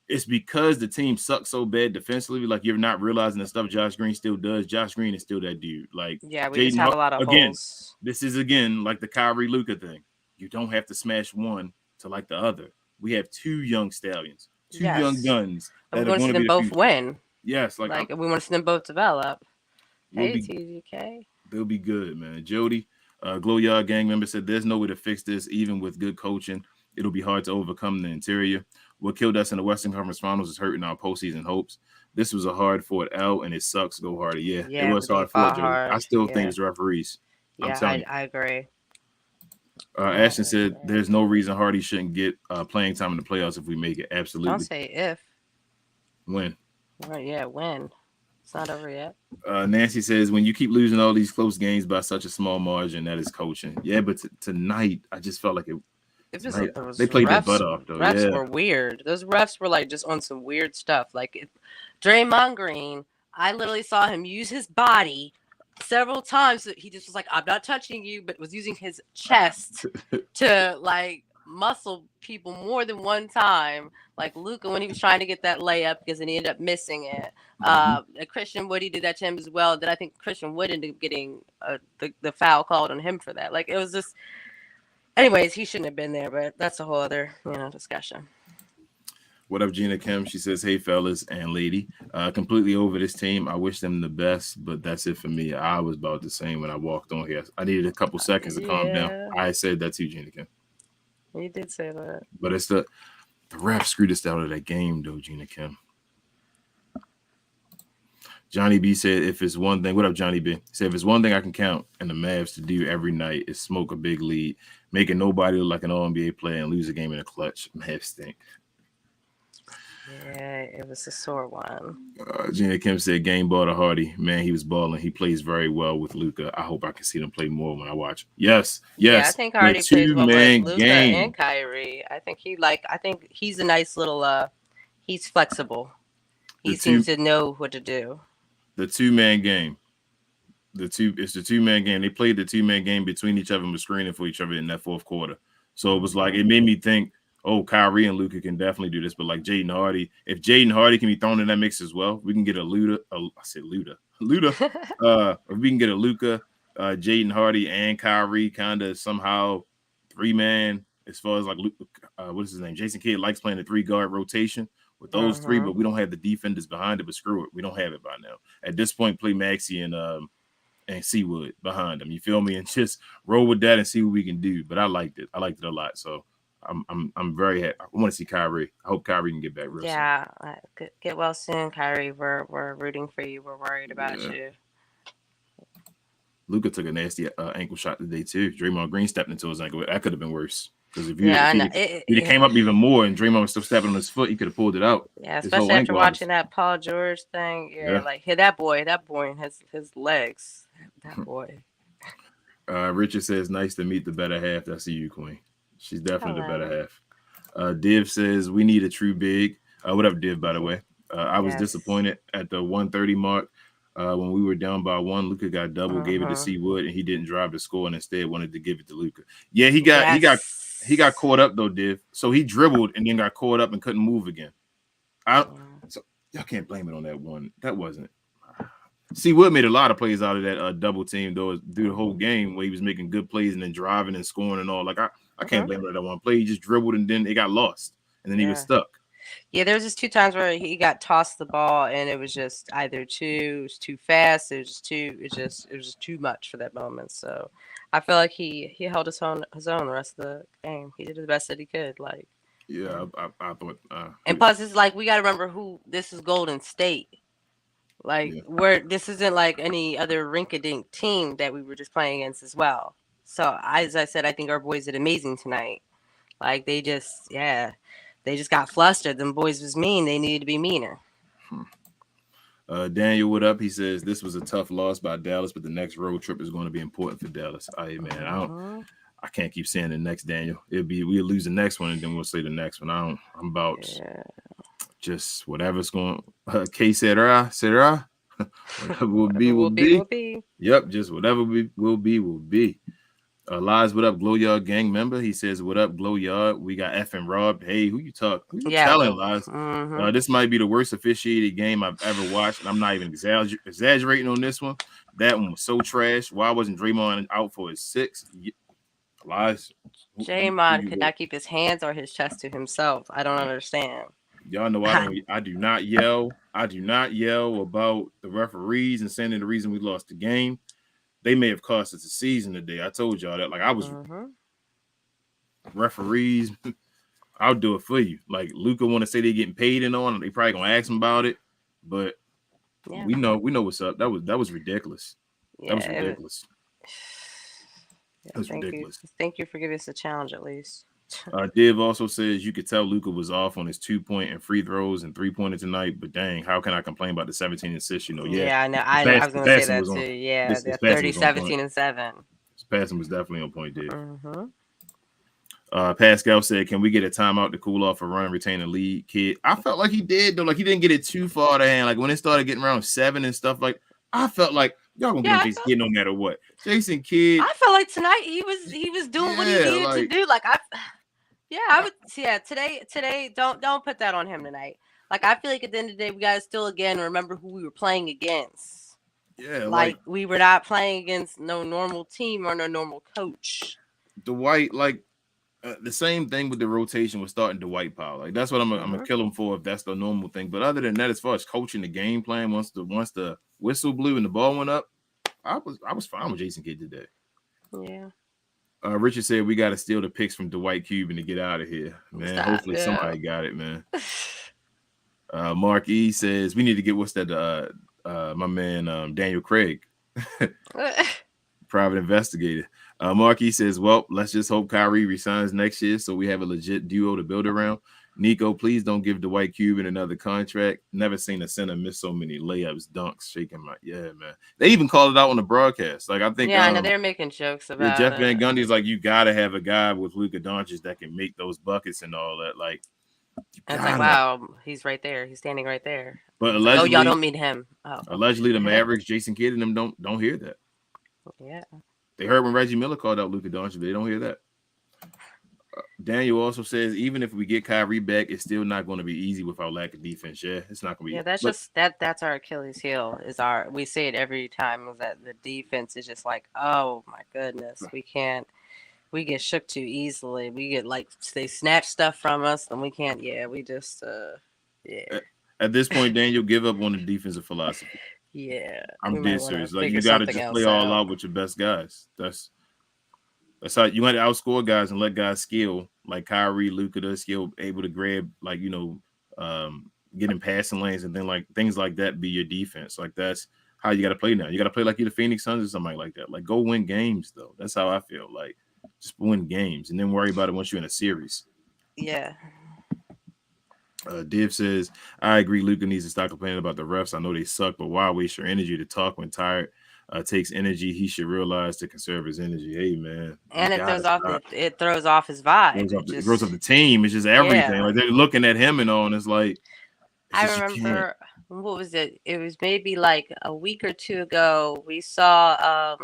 it's because the team sucks so bad defensively. Like you're not realizing the stuff Josh Green still does. Josh Green is still that dude. Like Yeah, we just have a lot of again, holes. this is again like the Kyrie Luka thing. You don't have to smash one to like the other. We have two young stallions, two young Yes. guns And we that are want to see going to be them the both future. win. Yes, Like we want to see them both develop. Hey, TGK. They'll be good, man. Jody, Glow Yard gang member said there's no way to fix this, even with good coaching. It'll be hard to overcome the interior. What killed us in the Western Conference Finals is hurting our postseason hopes. This was a hard fought out, and it sucks. Go harder. Yeah, it was hard fought, Jody. I still think it's referees. Yeah, I agree. Ashton said there's no reason Hardy shouldn't get playing time in the playoffs if we make it. Absolutely. Don't say if. When? Yeah, when. It's not over yet. Nancy says, when you keep losing all these close games by such a small margin, that is coaching. Yeah, but tonight, I just felt like they played their butt off, though. Refs were weird. Those refs were like just on some weird stuff. Like Draymond Green, I literally saw him use his body several times. He just was like, I'm not touching you, but was using his chest to like muscle people more than one time. Like Luka when he was trying to get that layup because then he ended up missing it. Christian Wood, he did that to him as well. Then I think Christian Wood ended up getting the foul called on him for that. Like it was just. Anyways, he shouldn't have been there, but that's a whole other, discussion. What up, Gina Kim? She says, hey, fellas and lady. Completely over this team. I wish them the best, but that's it for me. I was about the same when I walked on here. I needed a couple seconds to calm down. I said that too, Gina Kim. You did say that. But it's the ref screwed us out of that game, though, Gina Kim. Johnny B said, if it's one thing, what up, Johnny B? He said, if it's one thing I can count and the Mavs to do every night is smoke a big lead, making nobody look like an All-NBA player and lose a game in a clutch. Mavs stink. Yeah, it was a sore one. Gina Kim said, game ball to Hardy. Man, he was balling. He plays very well with Luka. I hope I can see them play more when I watch. Yes. Yeah, I think Hardy plays well with Luka and Kyrie. I think he's a nice little, he's flexible. He seems to know what to do. The two-man game. It's the two-man game. They played the two-man game between each other and were screening for each other in that fourth quarter. So it was like, it made me think, oh, Kyrie and Luka can definitely do this. But like Jaden Hardy, if Jaden Hardy can be thrown in that mix as well, we can get a Luda. If we can get a Luka, Jaden Hardy, and Kyrie kind of somehow three-man as far as like, what is his name? Jason Kidd likes playing the three-guard rotation with those three, but we don't have the defenders behind it. But screw it, we don't have it by now. At this point, play Maxey and Seawood behind them. You feel me? And just roll with that and see what we can do. But I liked it. I liked it a lot. So I'm very happy. I want to see Kyrie. I hope Kyrie can get back real soon. Get well soon, Kyrie. We're rooting for you. We're worried about you. Luka took a nasty ankle shot today too. Draymond Green stepped into his ankle. That could have been worse. Because if he came up even more and Draymond was still stepping on his foot, he could have pulled it out. Yeah, especially after watching that Paul George thing. Yeah, like that boy has his legs. That boy. Richard says, nice to meet the better half. That's you, Queen. She's definitely the better half. Div says, we need a true big. What up, Div, by the way? I was disappointed at the 130 mark. When we were down by one, Luka got double, gave it to Seawood, and he didn't drive the score and instead wanted to give it to Luka. Yeah, he got caught up though, Div. So he dribbled and then got caught up and couldn't move again. So y'all can't blame it on that one. That wasn't. Seawood made a lot of plays out of that double team though through the whole game where he was making good plays and then driving and scoring and all. Like I can't blame it on that one play. He just dribbled and then it got lost and then he was stuck. Yeah, there was just two times where he got tossed the ball and it was just either it was too fast, it was just too much for that moment. So I feel like he held his own the rest of the game. He did the best that he could. Like I thought. And plus, it's like we got to remember who this is. Golden State. Like where this isn't like any other rink-a-dink team that we were just playing against as well. So as I said, I think our boys did amazing tonight. Like they just got flustered. Them boys was mean. They needed to be meaner. Daniel, what up? He says this was a tough loss by Dallas, but the next road trip is going to be important for Dallas. I can't keep saying the next, Daniel. We'll lose the next one and then we'll say the next one. I'm about just whatever's going. K Serra. Whatever will be. Yep, just whatever will be. Lies, what up, Glow Yard gang member? He says, what up, Glow Yard? We got F and Rob. Hey, who you telling, Lies? This might be the worst officiated game I've ever watched, and I'm not even exaggerating on this one. That one was so trash. Why wasn't Draymond out for his 6? Lies. Draymond could not keep his hands or his chest to himself. I don't understand. Y'all know I do not yell. I do not yell about the referees and saying the reason we lost the game. They may have cost us a season today. I told y'all that. Like, I was referees. I'll do it for you. Like, Luka want to say they're getting paid and on. They probably gonna ask him about it, but we know what's up. That was ridiculous. That was ridiculous. That was ridiculous. Thank you for giving us a challenge at least. Div also says you could tell Luka was off on his 2-point and free throws and 3-pointer tonight, but dang, how can I complain about the 17 assists? You know, I know. I was going to say that too. Yeah, the 30, 17, and 7. His passing was definitely on point, Div. Pascal said, "Can we get a timeout to cool off a run, retain the lead, kid?" I felt like he did though. Like he didn't get it too far out of hand. Like when it started getting around 7 and stuff, like I felt like y'all gonna get Jason Kidd no matter what. Jason Kidd. I felt like tonight he was doing what he needed to do. Like today. Don't put that on him tonight. Like I feel like at the end of the day, we gotta still again remember who we were playing against. Yeah, like we were not playing against no normal team or no normal coach. Dwight, like the same thing with the rotation was starting Dwight Powell. Like that's what I'm gonna kill him for if that's the normal thing. But other than that, as far as coaching the game plan, once the whistle blew and the ball went up, I was fine with Jason Kidd today. Yeah. Richard said we got to steal the picks from Dwight Cuban to get out of here, man. Hopefully somebody got it, man. Mark E says we need to get my man Daniel Craig, private investigator. Mark E says, well, let's just hope Kyrie resigns next year so we have a legit duo to build around. Nico, please don't give Dwight Cuban another contract. Never seen a center miss so many layups, dunks, shaking my man. They even called it out on the broadcast. Like I think I know they're making jokes about Jeff Van Gundy's like, you gotta have a guy with Luka Doncic that can make those buckets and all that. Like it's like, wow, he's right there. He's standing right there. But allegedly, y'all don't mean him. Allegedly the Mavericks, Jason Kidd and them don't hear that. Yeah. They heard when Reggie Miller called out Luka Doncic. They don't hear that. Daniel also says, even if we get Kyrie back, it's still not going to be easy with our lack of defense. Yeah, it's not going to be. Yeah, that's our Achilles heel. We say it every time is that the defense is just like, oh my goodness, we get shook too easily. We get they snatch stuff from us and we can't. Yeah, we just At this point, Daniel, give up on the defensive philosophy. Yeah, I'm dead serious. Like you got to just play all out with your best guys. That's how you want to outscore guys and let guys skill like Kyrie, Luka does skill, able to grab get in passing lanes and then like things like that be your defense. Like that's how you got to play now. You got to play like you're the Phoenix Suns or something like that. Like go win games though. That's how I feel. Like just win games and then worry about it once you're in a series. Yeah. Div says, I agree. Luka needs to stop complaining about the refs. I know they suck, but why waste your energy to talk when tired? Takes energy. He should realize to conserve his energy. Hey, man. And it throws off his vibe. It throws off the team. It's just everything. Yeah. Like they're looking at him and all, and it's like. I remember, what was it? It was maybe like a week or two ago. We saw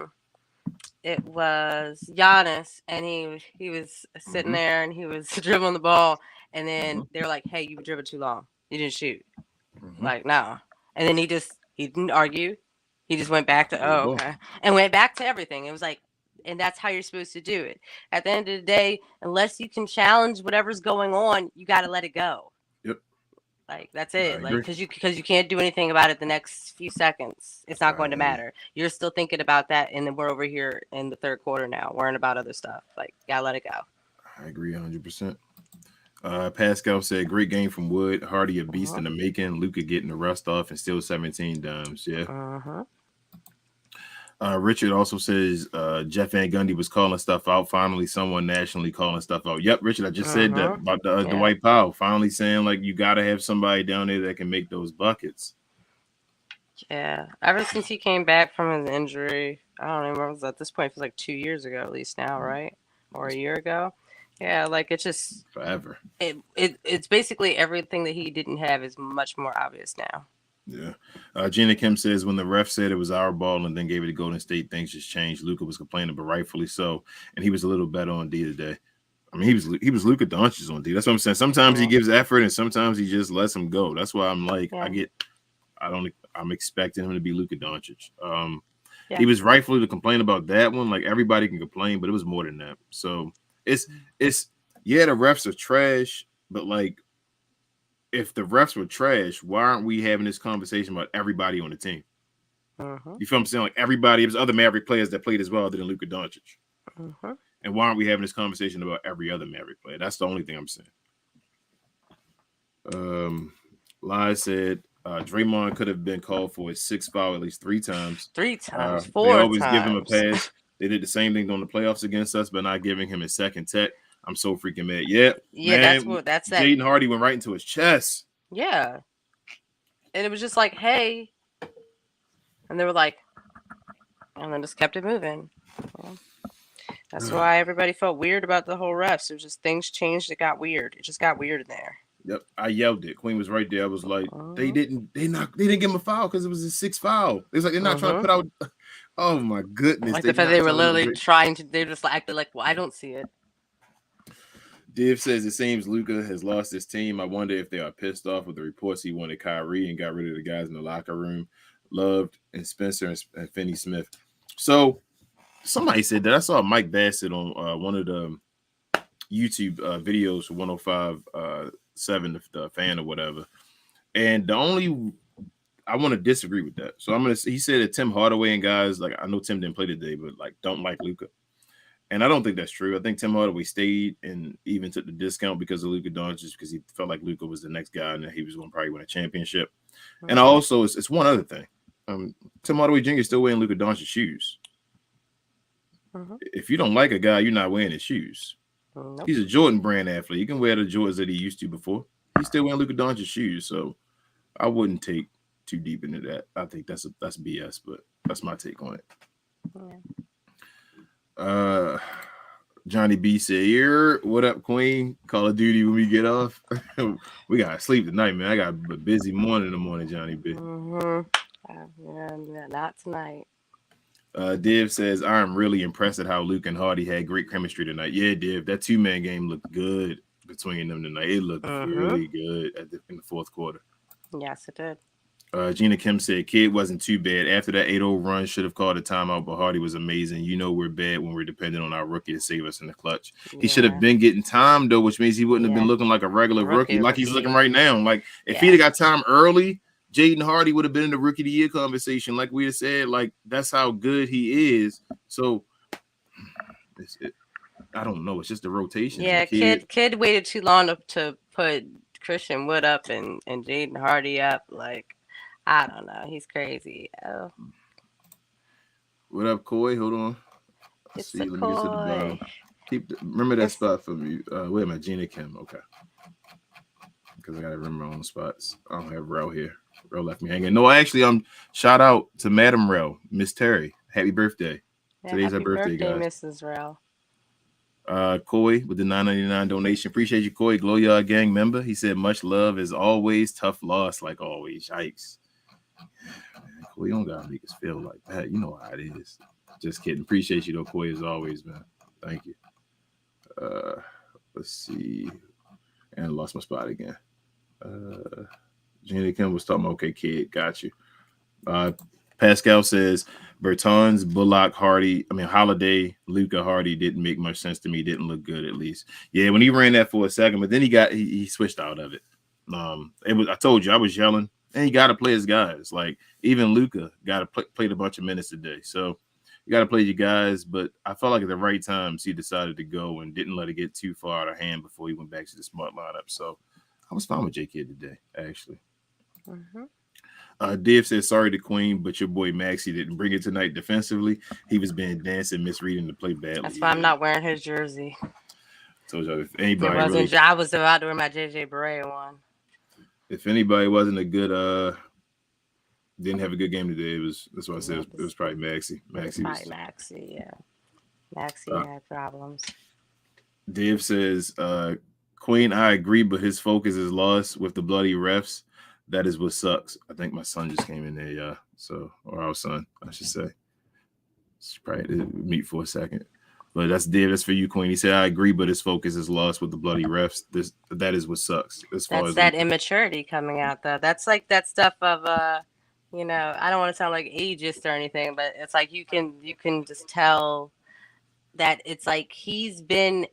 it was Giannis, and he was sitting there and he was dribbling the ball. And then they were like, hey, you were dribbling too long. You didn't shoot. Like, no. And then he didn't argue. He just went back to, okay. And went back to everything. It was like, and that's how you're supposed to do it. At the end of the day, unless you can challenge whatever's going on, you got to let it go. Yep. Like, that's it. Like, because you can't do anything about it the next few seconds. It's not going to matter. You're still thinking about that. And then we're over here in the third quarter now, worrying about other stuff. Like, got to let it go. I agree 100%. Pascal said, great game from Wood. Hardy a beast in the making. Luka getting the rust off and still 17 dimes. Yeah. Richard also says Jeff Van Gundy was calling stuff out. Finally, someone nationally calling stuff out. Yep, Richard, I just said that about the Dwight Powell. Finally saying, like, you got to have somebody down there that can make those buckets. Yeah. Ever since he came back from his injury, I don't remember. It was at this point, it was like 2 years ago at least now, right? Or a year ago. Yeah, like it's just forever. It's basically everything that he didn't have is much more obvious now. Yeah. Gina Kim says when the ref said it was our ball and then gave it to Golden State, things just changed. Luka was complaining, but rightfully so, and he was a little better on D today. I mean, he was Luka Doncic on D. That's what I'm saying. Sometimes he gives effort, and sometimes he just lets him go. That's why I'm like, I'm expecting him to be Luka Doncic. He was rightfully to complain about that one. Like everybody can complain, but it was more than that. So it's the refs are trash, but like if the refs were trash, why aren't we having this conversation about everybody on the team? You feel what I'm saying? Like everybody, there's other Maverick players that played as well other than Luka Doncic. And why aren't we having this conversation about every other Maverick player? That's the only thing I'm saying. Lai said Draymond could have been called for his sixth foul at least 3 times. 3 times, 4 They always times. give him a pass. They did the same thing during the playoffs against us, but not giving him his second tech. I'm so freaking mad. Yeah, man, that's that. Jaden Hardy went right into his chest. Yeah. And it was just like, hey. And they were like, and then just kept it moving. Well, that's why everybody felt weird about the whole refs. It was just things changed. It got weird. It just got weird in there. Yep, I yelled it. Queen was right there. I was like, they didn't give him a foul because it was his 6th foul. It's like they're not trying to put out. Oh my goodness! Like they were literally trying to. They just acted like, well, I don't see it. Div says it seems Luka has lost his team. I wonder if they are pissed off with the reports he wanted Kyrie and got rid of the guys in the locker room, Loved and Spencer and Finney Smith. So somebody said that. I saw Mike Bassett on one of the YouTube videos for 105.7, the fan or whatever. And I want to disagree with that. So he said that Tim Hardaway and guys, like I know Tim didn't play today, but like don't like Luka. And I don't think that's true. I think Tim Hardaway stayed and even took the discount because of Luka Doncic, because he felt like Luka was the next guy and that he was going to probably win a championship. And also, it's one other thing. Tim Hardaway Jr. is still wearing Luka Doncic's shoes. If you don't like a guy, you're not wearing his shoes. Nope. He's a Jordan brand athlete. You can wear the Jordans that he used to before. He's still wearing Luka Doncic's shoes. So I wouldn't take too deep into that. I think that's BS, but that's my take on it. Johnny B said, what up, Queen? Call of Duty when we get off. We gotta sleep tonight, man. I got a busy morning in the morning, Johnny B. Not tonight. Div says, I'm really impressed at how Luke and Hardy had great chemistry tonight. Yeah, Div, that 2-man game looked good between them tonight. It looked really good in the fourth quarter. Yes, it did. Gina Kim said, Kid wasn't too bad. After that 8-0 run, should have called a timeout, but Hardy was amazing. You know we're bad when we're dependent on our rookie to save us in the clutch. He should have been getting time, though, which means he wouldn't have been looking like a regular rookie like he's looking right now. Like, if he'd have got time early, Jaden Hardy would have been in the Rookie of the Year conversation, like we had said. Like, that's how good he is. So, I don't know. It's just the rotation. Yeah, Kid waited too long to put Christian Wood up and Jaden Hardy up. Like, I don't know. He's crazy. Oh. What up, Coy? Hold on. It's Let me get to the bottom. Remember that spot for me. Wait a minute, Gina Kim. Okay. Because I got to remember my own spots. I don't have Rel here. Rel left me hanging. No, actually, shout out to Madam Rel, Miss Terry. Happy birthday. Today's her birthday, guys. Mrs. Rel. Coy with the $9.99 donation. Appreciate you, Coy. Glow Yard Gang member. He said, much love as always. Tough loss like always. Yikes. Man, Coy, you don't gotta make us feel like that. You know how it is. Just kidding. Appreciate you though, Coy, as always, man. Thank you. Let's see. And I lost my spot again. Jenny Kim was talking about, okay, Kid, got you. Pascal says Bertans, Bullock, Holiday, Luka, Hardy didn't make much sense to me. Didn't look good, at least. Yeah, when he ran that for a second, but then he switched out of it. I told you I was yelling, and you got to play his guys. Like even Luka got to played a bunch of minutes today, so you got to play your guys. But I felt like at the right times he decided to go and didn't let it get too far out of hand before he went back to the smart lineup. So I was fine with J Kid today, actually. Div says, sorry to Queen, but your boy Maxey didn't bring it tonight defensively. He was being dancing, misreading the play badly. That's why I'm not wearing his jersey. Told you if anybody I was about to wear my JJ Barea one. If anybody wasn't a good didn't have a good game today, that's why I said it was probably Maxey. Maxey, yeah. Maxey had problems. Div says, Queen, I agree, but his focus is lost with the bloody refs. That is what sucks. I think my son just came in there, yeah. So, or our son, I should say. Should probably meet for a second. But that's Dave. That's for you, Queen. He said, I agree, but his focus is lost with the bloody refs. That is what sucks. As far That's as that immaturity coming out, though. That's like that stuff of you know, I don't want to sound like ageist or anything, but it's like you can just tell that it's like he's been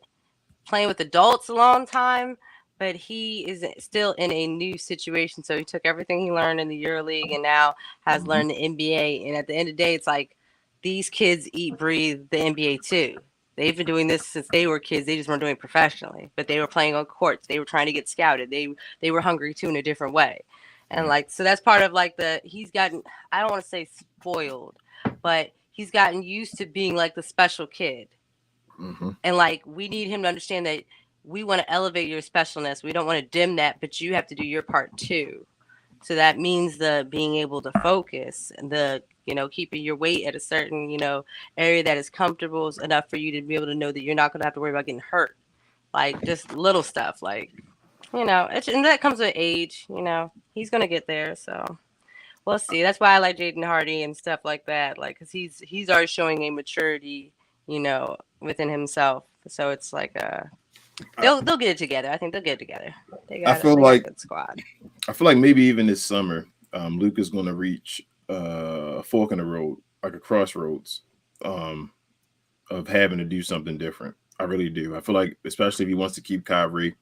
playing with adults a long time, but he is still in a new situation. So he took everything he learned in the EuroLeague and now has learned the NBA. And at the end of the day, it's like these kids eat, breathe the NBA too. They've been doing this since they were kids. They just weren't doing it professionally, but they were playing on courts. They were trying to get scouted. They were hungry too in a different way. And like, so that's part of like he's gotten, I don't want to say spoiled, but he's gotten used to being like the special kid. And like, we need him to understand that we want to elevate your specialness. We don't want to dim that, but you have to do your part too. So that means the being able to focus and the, you know, keeping your weight at a certain, you know, area that is comfortable enough for you to be able to know that you're not going to have to worry about getting hurt. Like just little stuff, like, you know, and that comes with age, you know, he's going to get there. So we'll see. That's why I like Jaden Hardy and stuff like that. Like, cause he's already showing a maturity, you know, within himself. So it's like, they'll get it together. I think they'll get it together. I feel like a good squad. I feel like maybe even this summer, Luka's going to reach a fork in the road, like a crossroads, of having to do something different. I really do. I feel like, especially if he wants to keep Kyrie,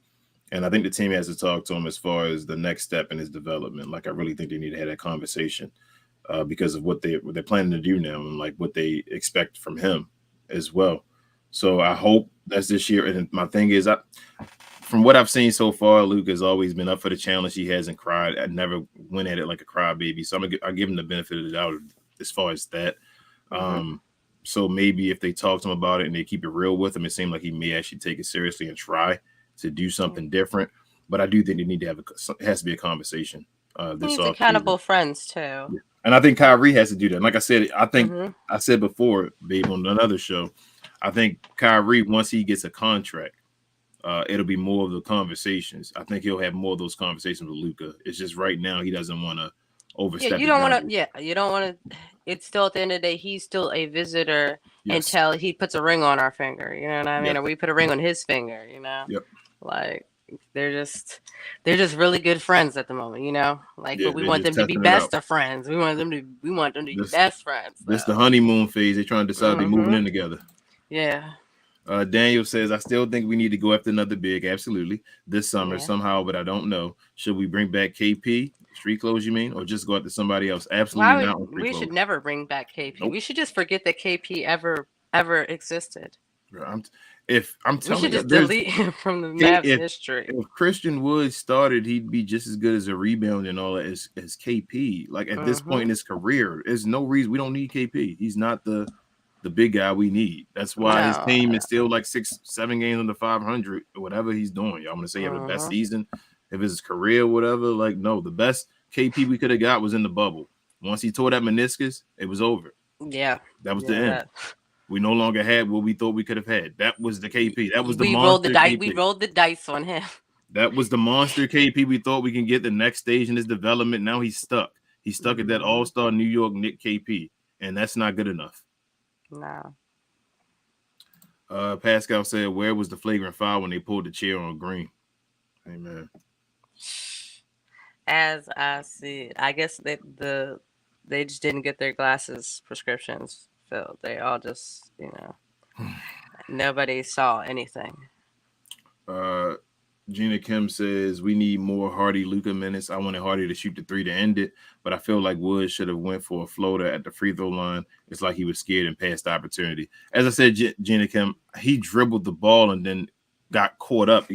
and I think the team has to talk to him as far as the next step in his development. Like, I really think they need to have that conversation because of what they're planning to do now and like what they expect from him as well. So I hope that's this year. And my thing is, from what I've seen so far, Luka has always been up for the challenge. He hasn't cried. I never went at it like a crybaby. So I'll give him the benefit of the doubt as far as that. So maybe if they talk to him about it and they keep it real with him, it seems like he may actually take it seriously and try to do something different. But I do think they need to have it has to be a conversation. He's accountable friends too. Yeah. And I think Kyrie has to do that. And like I said, I think I said before, babe, on another show, I think Kyrie, once he gets a contract, it'll be more of the conversations. I think he'll have more of those conversations with Luka. It's just right now he doesn't want to overstep. Yeah, you don't want to. Yeah, you don't want to. It's still at the end of the day, he's still a visitor until he puts a ring on our finger. You know what I mean? Or we put a ring on his finger. You know? Yep. Like they're just really good friends at the moment. You know, like but we want them to be best of friends. We want them to be best friends. That's the honeymoon phase. They're trying to decide they're moving in together. Yeah. Daniel says, I still think we need to go after another big. Absolutely. This summer somehow, but I don't know. Should we bring back KP? Street clothes, you mean? Or just go after somebody else? Absolutely not. We should never bring back KP. Nope. We should just forget that KP ever existed. I'm telling you, we should just delete him from the Mavs history. If Christian Wood started, he'd be just as good as a rebound and all that as KP. Like at this point in his career, there's no reason we don't need KP. He's not the big guy we need. That's why his team is still like 6-7 games under 500 or whatever he's doing. Y'all want to say he have the best season if it's his career, whatever. Like, no, the best KP we could have got was in the bubble. Once he tore that meniscus, it was over. Yeah, that was the end. We no longer had what we thought we could have had. That was the KP. That was the monster. We rolled the dice on him. That was the monster KP we thought we can get the next stage in his development. Now he's stuck. He's stuck at that all-star New York Knicks KP, and that's not good enough. No. Pascal said, where was the flagrant foul when they pulled the chair on Green? Amen. As I see, I guess they just didn't get their glasses prescriptions filled. They all just, you know, nobody saw anything. Gina Kim says, we need more Hardy Luka minutes. I wanted Hardy to shoot the three to end it, but I feel like Wood should have went for a floater at the free throw line. It's like he was scared and passed the opportunity. As I said, Gina Kim, he dribbled the ball and then got caught up.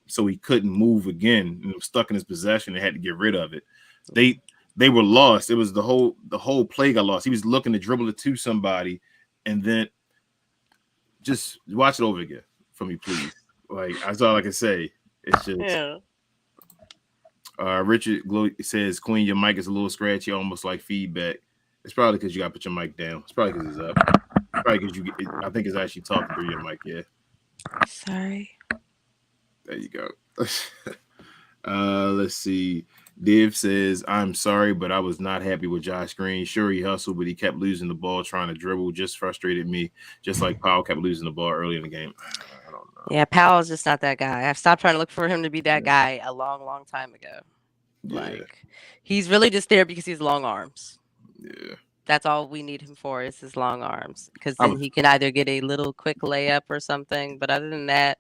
So he couldn't move again and was stuck in his possession and had to get rid of it. They were lost. It was the whole play got lost. He was looking to dribble it to somebody, and then just watch it over again for me, please. Like, that's all I can say. It's just Richard says, Queen, your mic is a little scratchy, almost like feedback. It's probably because you got to put your mic down. It's probably because it's up. It's probably because I think it's actually talking through your mic. Yeah. Sorry. There you go. Let's see. Div says, I'm sorry, but I was not happy with Josh Green. Sure, he hustled, but he kept losing the ball trying to dribble. Just frustrated me, just like Powell kept losing the ball early in the game. I don't know. Yeah, Powell's just not that guy. I've stopped trying to look for him to be that guy a long, long time ago. Yeah. Like, he's really just there because he's long arms. Yeah. That's all we need him for is his long arms. Because then he can either get a little quick layup or something. But other than that,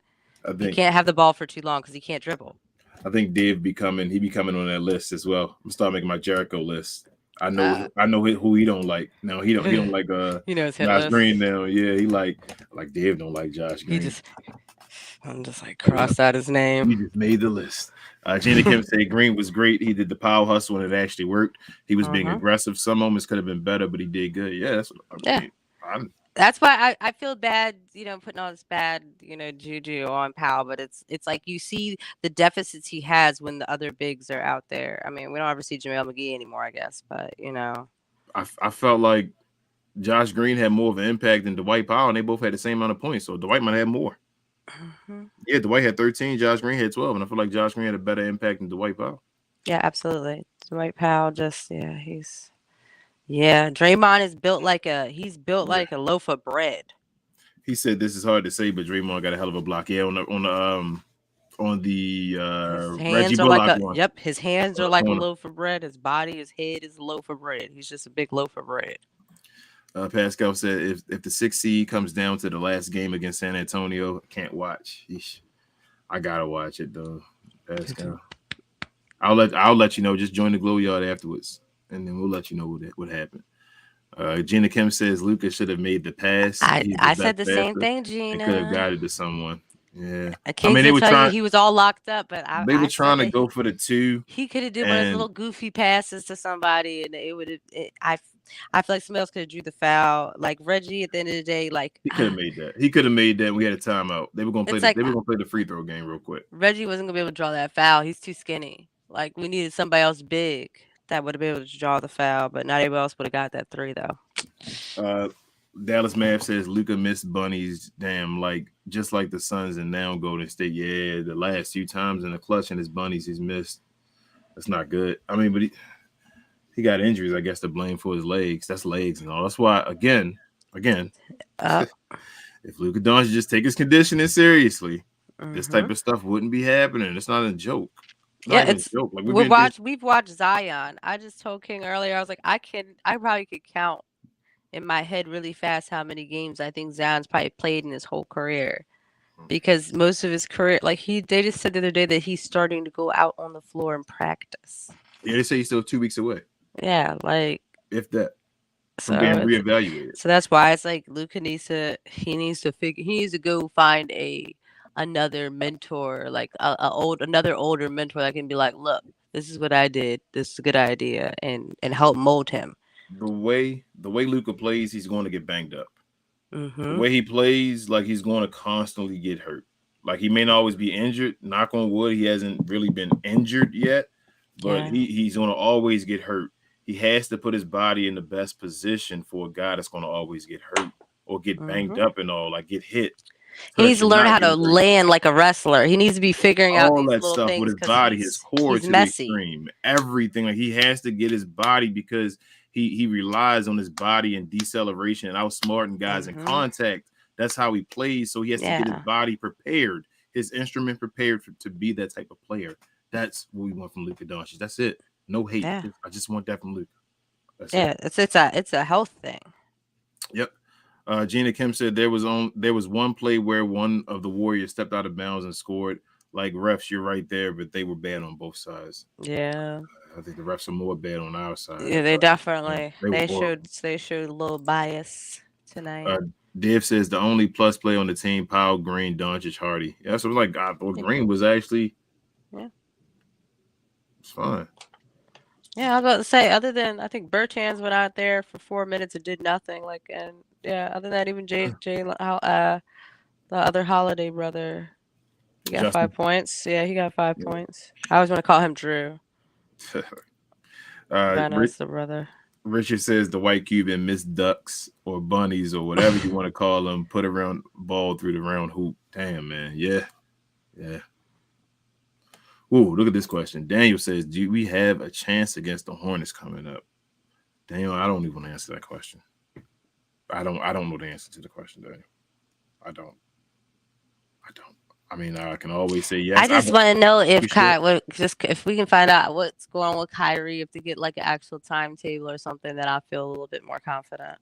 he can't have the ball for too long because he can't dribble. I think Dave be coming on that list as well. I'm gonna start making my Jericho list. I know who he don't like. No, he don't like he knows Josh list. Green now. Yeah, he like Dave don't like Josh Green. I'm just like crossed out his name. He just made the list. Gina Kim said Green was great. He did the power hustle and it actually worked. He was being aggressive. Some moments could have been better, but he did good. Yeah, that's what I mean. That's why I feel bad, putting all this bad, juju on Powell. But it's like you see the deficits he has when the other bigs are out there. I mean, we don't ever see JaVale McGee anymore, I guess. But I felt like Josh Green had more of an impact than Dwight Powell, and they both had the same amount of points. So Dwight might have more. Yeah, Dwight had 13, Josh Green had 12, and I feel like Josh Green had a better impact than Dwight Powell. Yeah, absolutely. Dwight Powell Draymond is built like a loaf of bread. He said this is hard to say, but Draymond got a hell of a block. Yeah, on the Reggie Bullock one. Yep, his hands are like a loaf of bread. His head is a loaf of bread. He's just a big loaf of bread. Pascal said if the 6th seed comes down to the last game against San Antonio, I can't watch. I gotta watch it though. Pascal. I'll let you know. Just join the Glow Yard afterwards, and then we'll let you know what happened. Gina Kim says Luka should have made the pass. I said the same thing, Gina. Could have guided to someone. Yeah, I mean, they were trying. He was all locked up, but they were trying to go for the 2. He could have did one of his little goofy passes to somebody, and it would have. I feel like somebody else could have drew the foul. Like Reggie, at the end of the day, like he could have made that. He could have made that. We had a timeout. They were gonna play. They were gonna play the free throw game real quick. Reggie wasn't gonna be able to draw that foul. He's too skinny. Like we needed somebody else big that would have been able to draw the foul, but not everybody else would have got that 3 though. Dallas Mavs says Luka missed bunnies. Damn, like just like the Suns and now Golden State. Yeah, the last few times in the clutch and his bunnies he's missed. That's not good. I mean, but he got injuries, I guess, to blame for his legs. That's legs and all. That's why, again, if Luka Doncic just take his conditioning seriously, this type of stuff wouldn't be happening. It's not a joke. It's a joke. Like we've watched Zion. I just told King earlier, I was like, I probably could count in my head really fast how many games I think Zion's probably played in his whole career. Because most of his career, like they just said the other day that he's starting to go out on the floor and practice. Yeah, they say he's still 2 weeks away. Yeah, like if that from being reevaluated. So that's why it's like Luka needs to go find another mentor, like another older mentor that can be like, look, this is what I did. This is a good idea, and help mold him. The way Luka plays, he's going to get banged up. The way he plays, like he's going to constantly get hurt. Like he may not always be injured. Knock on wood, he hasn't really been injured yet, but he's going to always get hurt. He has to put his body in the best position for a guy that's going to always get hurt or get banged up and all, like get hit. He needs to learn how to land like a wrestler. He needs to be figuring out all that stuff with his body, his core to the extreme, everything. Like he has to get his body because he relies on his body and deceleration and outsmarting guys in contact. That's how he plays. So he has to get his body prepared, his instrument prepared to be that type of player. That's what we want from Luka Doncic. That's it. No hate. I just want that from Luka. It's a health thing. Yep. Gina Kim said there was one play where one of the Warriors stepped out of bounds and scored. Like refs, you're right there, but they were bad on both sides. Yeah. I think the refs are more bad on our side. Yeah, they definitely they showed a little bias tonight. Div says the only plus play on the team, Powell, Green, Doncic, Hardy. Yeah, so it was like I thought Green was actually it's fine. Yeah, I was about to say, other than I think Bertans went out there for 4 minutes and did nothing. Other than that, even Jay the other Holiday brother, he got Justin. 5 points. Yeah, he got 5 points. I always want to call him Drew. That's the brother. Richard says the white Cuban missed ducks or bunnies or whatever you want to call them, put a round ball through the round hoop. Damn, man. Yeah. Ooh, look at this question. Daniel says, "Do we have a chance against the Hornets coming up?" Daniel, I don't even want to answer that question. I don't know the answer to the question, Daniel. I don't. I don't. I mean, I can always say yes. I just want to know if sure. if we can find out what's going on with Kyrie, if to get like an actual timetable or something, then I feel a little bit more confident.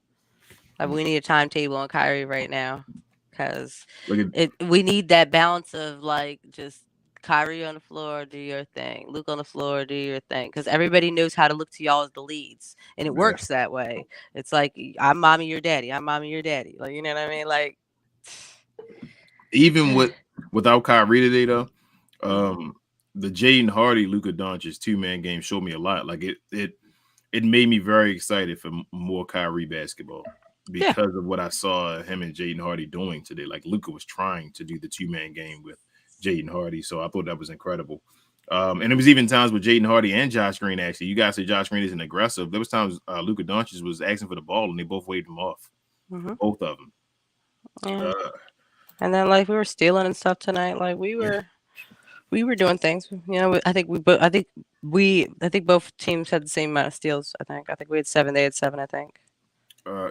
Like we need a timetable on Kyrie right now because we need that balance of like just Kyrie on the floor, do your thing. Luke on the floor, do your thing. Because everybody knows how to look to y'all as the leads, and it works that way. It's like I'm mommy, your daddy. I'm mommy, your daddy. Like you know what I mean? Like even without Kyrie today, though, the Jaden Hardy Luka Doncic 2-man game showed me a lot. Like it made me very excited for more Kyrie basketball because of what I saw him and Jaden Hardy doing today. Like Luka was trying to do the 2-man game with Jaden Hardy, so I thought that was incredible. And it was even times with Jaden Hardy and Josh Green. Actually, you guys say Josh Green isn't aggressive. There was times Luka Doncic was asking for the ball, and they both waved him off. Both of them. Yeah. And then like we were stealing and stuff tonight. Like we were doing things. You know, I think both teams had the same amount of steals. I think we had 7. They had 7. I think.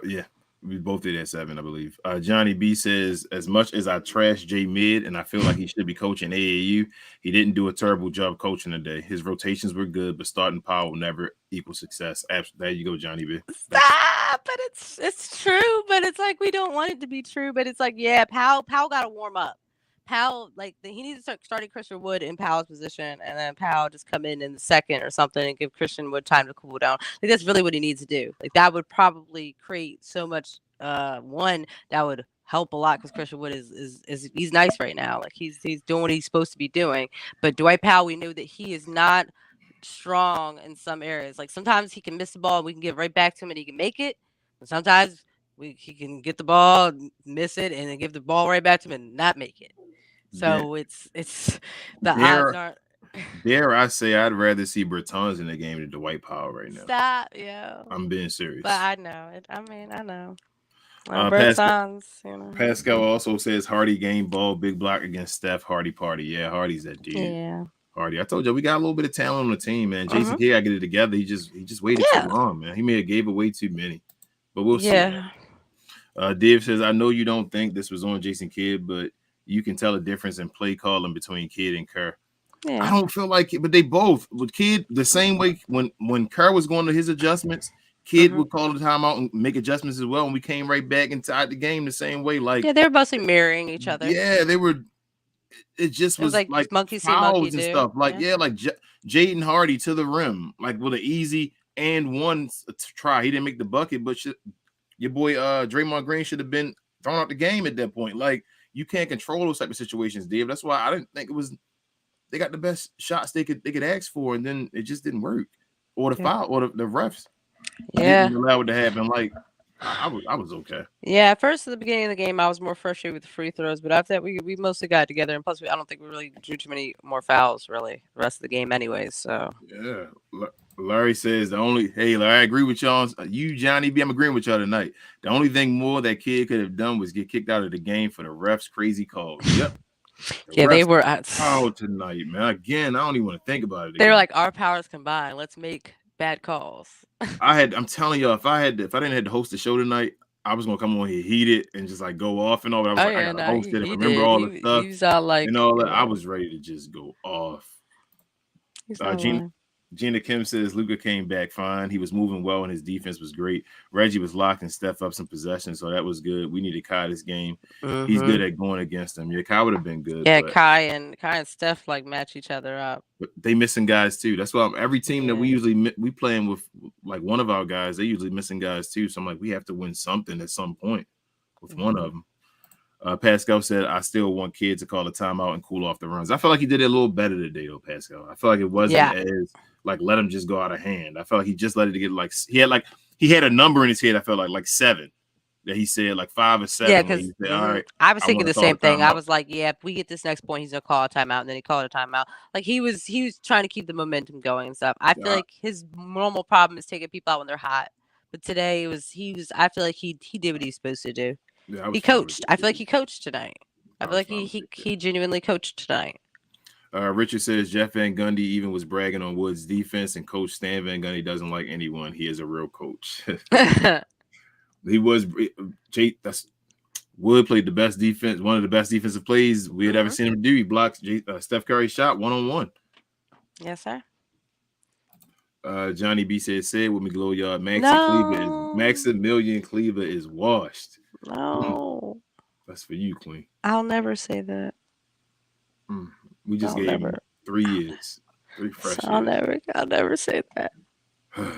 Yeah. We both did at 7, I believe. Johnny B says, as much as I trash J Mid and I feel like he should be coaching AAU, he didn't do a terrible job coaching today. His rotations were good, but starting power will never equal success. There you go, Johnny B. Stop, but it's true, but it's like we don't want it to be true, but it's like, yeah, Powell got to warm up. Powell, like he needs to start starting Christian Wood in Powell's position, and then Powell just come in the second or something and give Christian Wood time to cool down. Like that's really what he needs to do. Like that would probably create so much. One that would help a lot because Christian Wood is he's nice right now. Like he's doing what he's supposed to be doing. But Dwight Powell, we know that he is not strong in some areas. Like sometimes he can miss the ball, and we can get right back to him, and he can make it. And sometimes he can get the ball, miss it, and then give the ball right back to him and not make it. So it's the odds aren't. Dare I say I'd rather see Bertans in the game than Dwight Powell right now. Stop, yeah. I'm being serious. But I know it. I mean, I know. Bertans, you know. Pascal also says Hardy game ball, big block against Steph. Hardy party. Yeah, Hardy's that dude. Yeah. Hardy. I told you we got a little bit of talent on the team, man. Jason Kidd got to get it together. He just waited too long, man. He may have gave away too many. But we'll see. Dave says, I know you don't think this was on Jason Kidd, but you can tell a difference in play calling between Kidd and Kerr. Yeah. I don't feel like it, but they both with Kidd the same way when Kerr was going to his adjustments, Kidd would call the timeout and make adjustments as well. And we came right back and tied the game the same way. Like they were mostly mirroring each other. Yeah, they were. It just was like monkey see monkey and stuff. Like like Jaden Hardy to the rim, like with an easy and one try. He didn't make the bucket, but your boy Draymond Green should have been thrown out the game at that point. Like you can't control those type of situations, Dave. That's why I didn't think it was. They got the best shots they could ask for, and then it just didn't work. Or the foul, or the refs. Didn't allow it to happen. Like I was okay. Yeah, at first at the beginning of the game, I was more frustrated with the free throws, but after that, we mostly got together, and plus, I don't think we really drew too many more fouls really the rest of the game, anyways. So yeah, Larry says Larry, I agree with y'all. You, Johnny B, I'm agreeing with y'all tonight. The only thing more that kid could have done was get kicked out of the game for the refs' crazy calls. Yep. They were out tonight, man. Again, I don't even want to think about it. They were like, our powers combined. Let's make bad calls. I'm telling y'all, if I didn't have to host the show tonight, I was gonna come on here heated and just like go off and all. But I was I gotta host it and remember all the stuff. He all like, and all that. I was ready to just go off. Gina Kim says Luka came back fine. He was moving well and his defense was great. Reggie was locked and Steph up some possession, so that was good. We needed Kai this game. He's good at going against him. Yeah, Kai would have been good. Yeah, Kai and Steph like match each other up. But they missing guys too. That's why every team that we playing with, like one of our guys, they usually missing guys too. So I'm like, we have to win something at some point with one of them. Pascal said, I still want Kidd to call a timeout and cool off the runs. I feel like he did it a little better today, though, Pascal. I feel like it wasn't as like let him just go out of hand. I felt like he just let it get he had a number in his head. I felt like 7 that he said, like 5 or 7. Yeah, because all right, I was thinking the same thing. I was like, yeah, if we get this next point, he's gonna call a timeout, and then he called a timeout. Like he was trying to keep the momentum going and stuff. I feel like his normal problem is taking people out when they're hot, but today I feel like he did what he's supposed to do. Yeah, he coached. I feel like he coached tonight. I feel like he genuinely coached tonight. Richard says Jeff Van Gundy even was bragging on Wood's defense, and Coach Stan Van Gundy doesn't like anyone. He is a real coach. He was that's Wood played the best defense, one of the best defensive plays we had ever seen him do. He blocked Steph Curry's shot 1-on-1. Yes, sir. Johnny B said with me, glow yard. Maximilian Cleaver is washed. No, that's for you, Queen. I'll never say that. We just gave him 3 years, 3 fresh years. I'll never say that.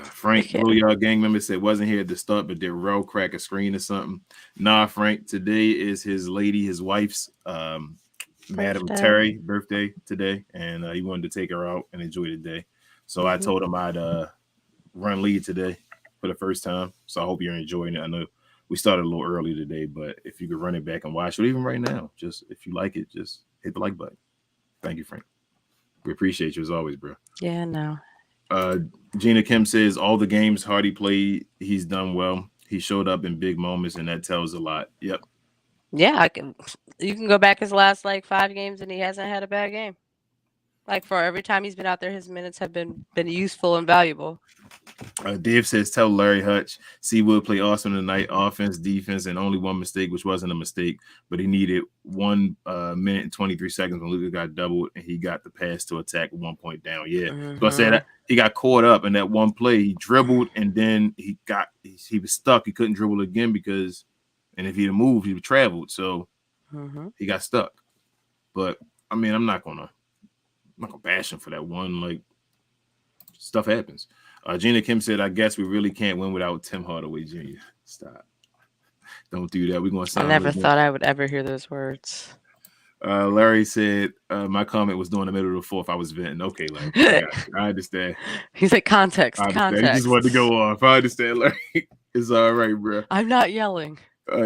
Frank, glow yard gang member said wasn't here at the start, but did Row crack a screen or something? Nah, Frank. Today is his wife's Madam Terry birthday today, and he wanted to take her out and enjoy the day. So I told him I'd run lead today for the first time. So I hope you're enjoying it. I know we started a little early today, but if you could run it back and watch it, even right now, just if you like it, just hit the like button. Thank you, Frank. We appreciate you as always, bro. Yeah, no. Gina Kim says all the games Hardy played, he's done well. He showed up in big moments, and that tells a lot. Yep. Yeah, you can go back his last 5 games, and he hasn't had a bad game. For every time he's been out there, his minutes have been useful and valuable. Dave says, tell Larry Hutch, Wood play awesome tonight, offense, defense, and only one mistake, which wasn't a mistake, but he needed 1 minute and 23 seconds when Luka got doubled, and he got the pass to attack 1 point down. Yeah. So I said he got caught up in that one play. He dribbled, and then he was stuck. He couldn't dribble again and if he'd moved, he would have traveled. So he got stuck. But, I mean, I'm not gonna bash him for that one. Stuff happens. Gina Kim said, I guess we really can't win without Tim Hardaway Jr. Stop. Don't do that. We're going to sign. I never thought I would ever hear those words. Larry said, my comment was during the middle of the fourth. I was venting. Okay, Larry. I understand. He said context. He just wanted to go off. I understand, Larry. It's all right, bro. I'm not yelling.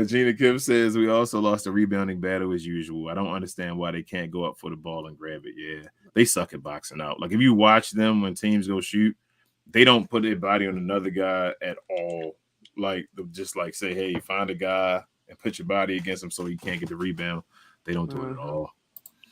Gina Kim says, we also lost a rebounding battle as usual. I don't understand why they can't go up for the ball and grab it. Yeah, they suck at boxing out. If you watch them when teams go shoot, they don't put their body on another guy at all. Just say, hey, find a guy and put your body against him so he can't get the rebound. They don't do it at all.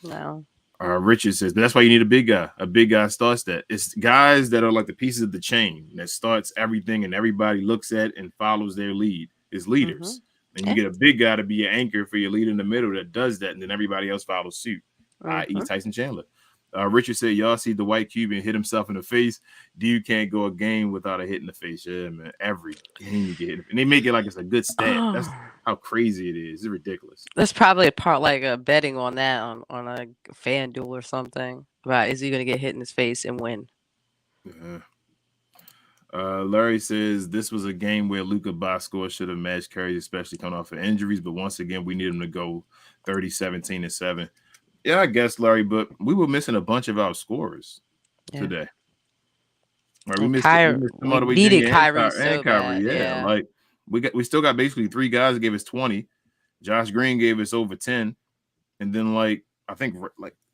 No. Richard says, but that's why you need a big guy. A big guy starts that. It's guys that are like the pieces of the chain that starts everything and everybody looks at and follows their lead. It's leaders. And you get a big guy to be your anchor for your leader in the middle that does that, and then everybody else follows suit, i.e. Tyson Chandler. Richard said, y'all see the white Cuban hit himself in the face. Dude can't go a game without a hit in the face. Yeah, man. Every game you get hit. And they make it like it's a good stat. That's how crazy it is. It's ridiculous. There's probably a part betting on that on a FanDuel or something. About is he going to get hit in his face and win? Yeah. Larry says this was a game where Luka box score should have matched Curry, especially coming off of injuries. But once again, we need him to go 30, 17, and 7. Yeah, I guess, Larry, but we were missing a bunch of our scorers today. Right, we missed needed Kyrie so bad. Yeah. We still got basically 3 guys that gave us 20. Josh Green gave us over 10. And then I think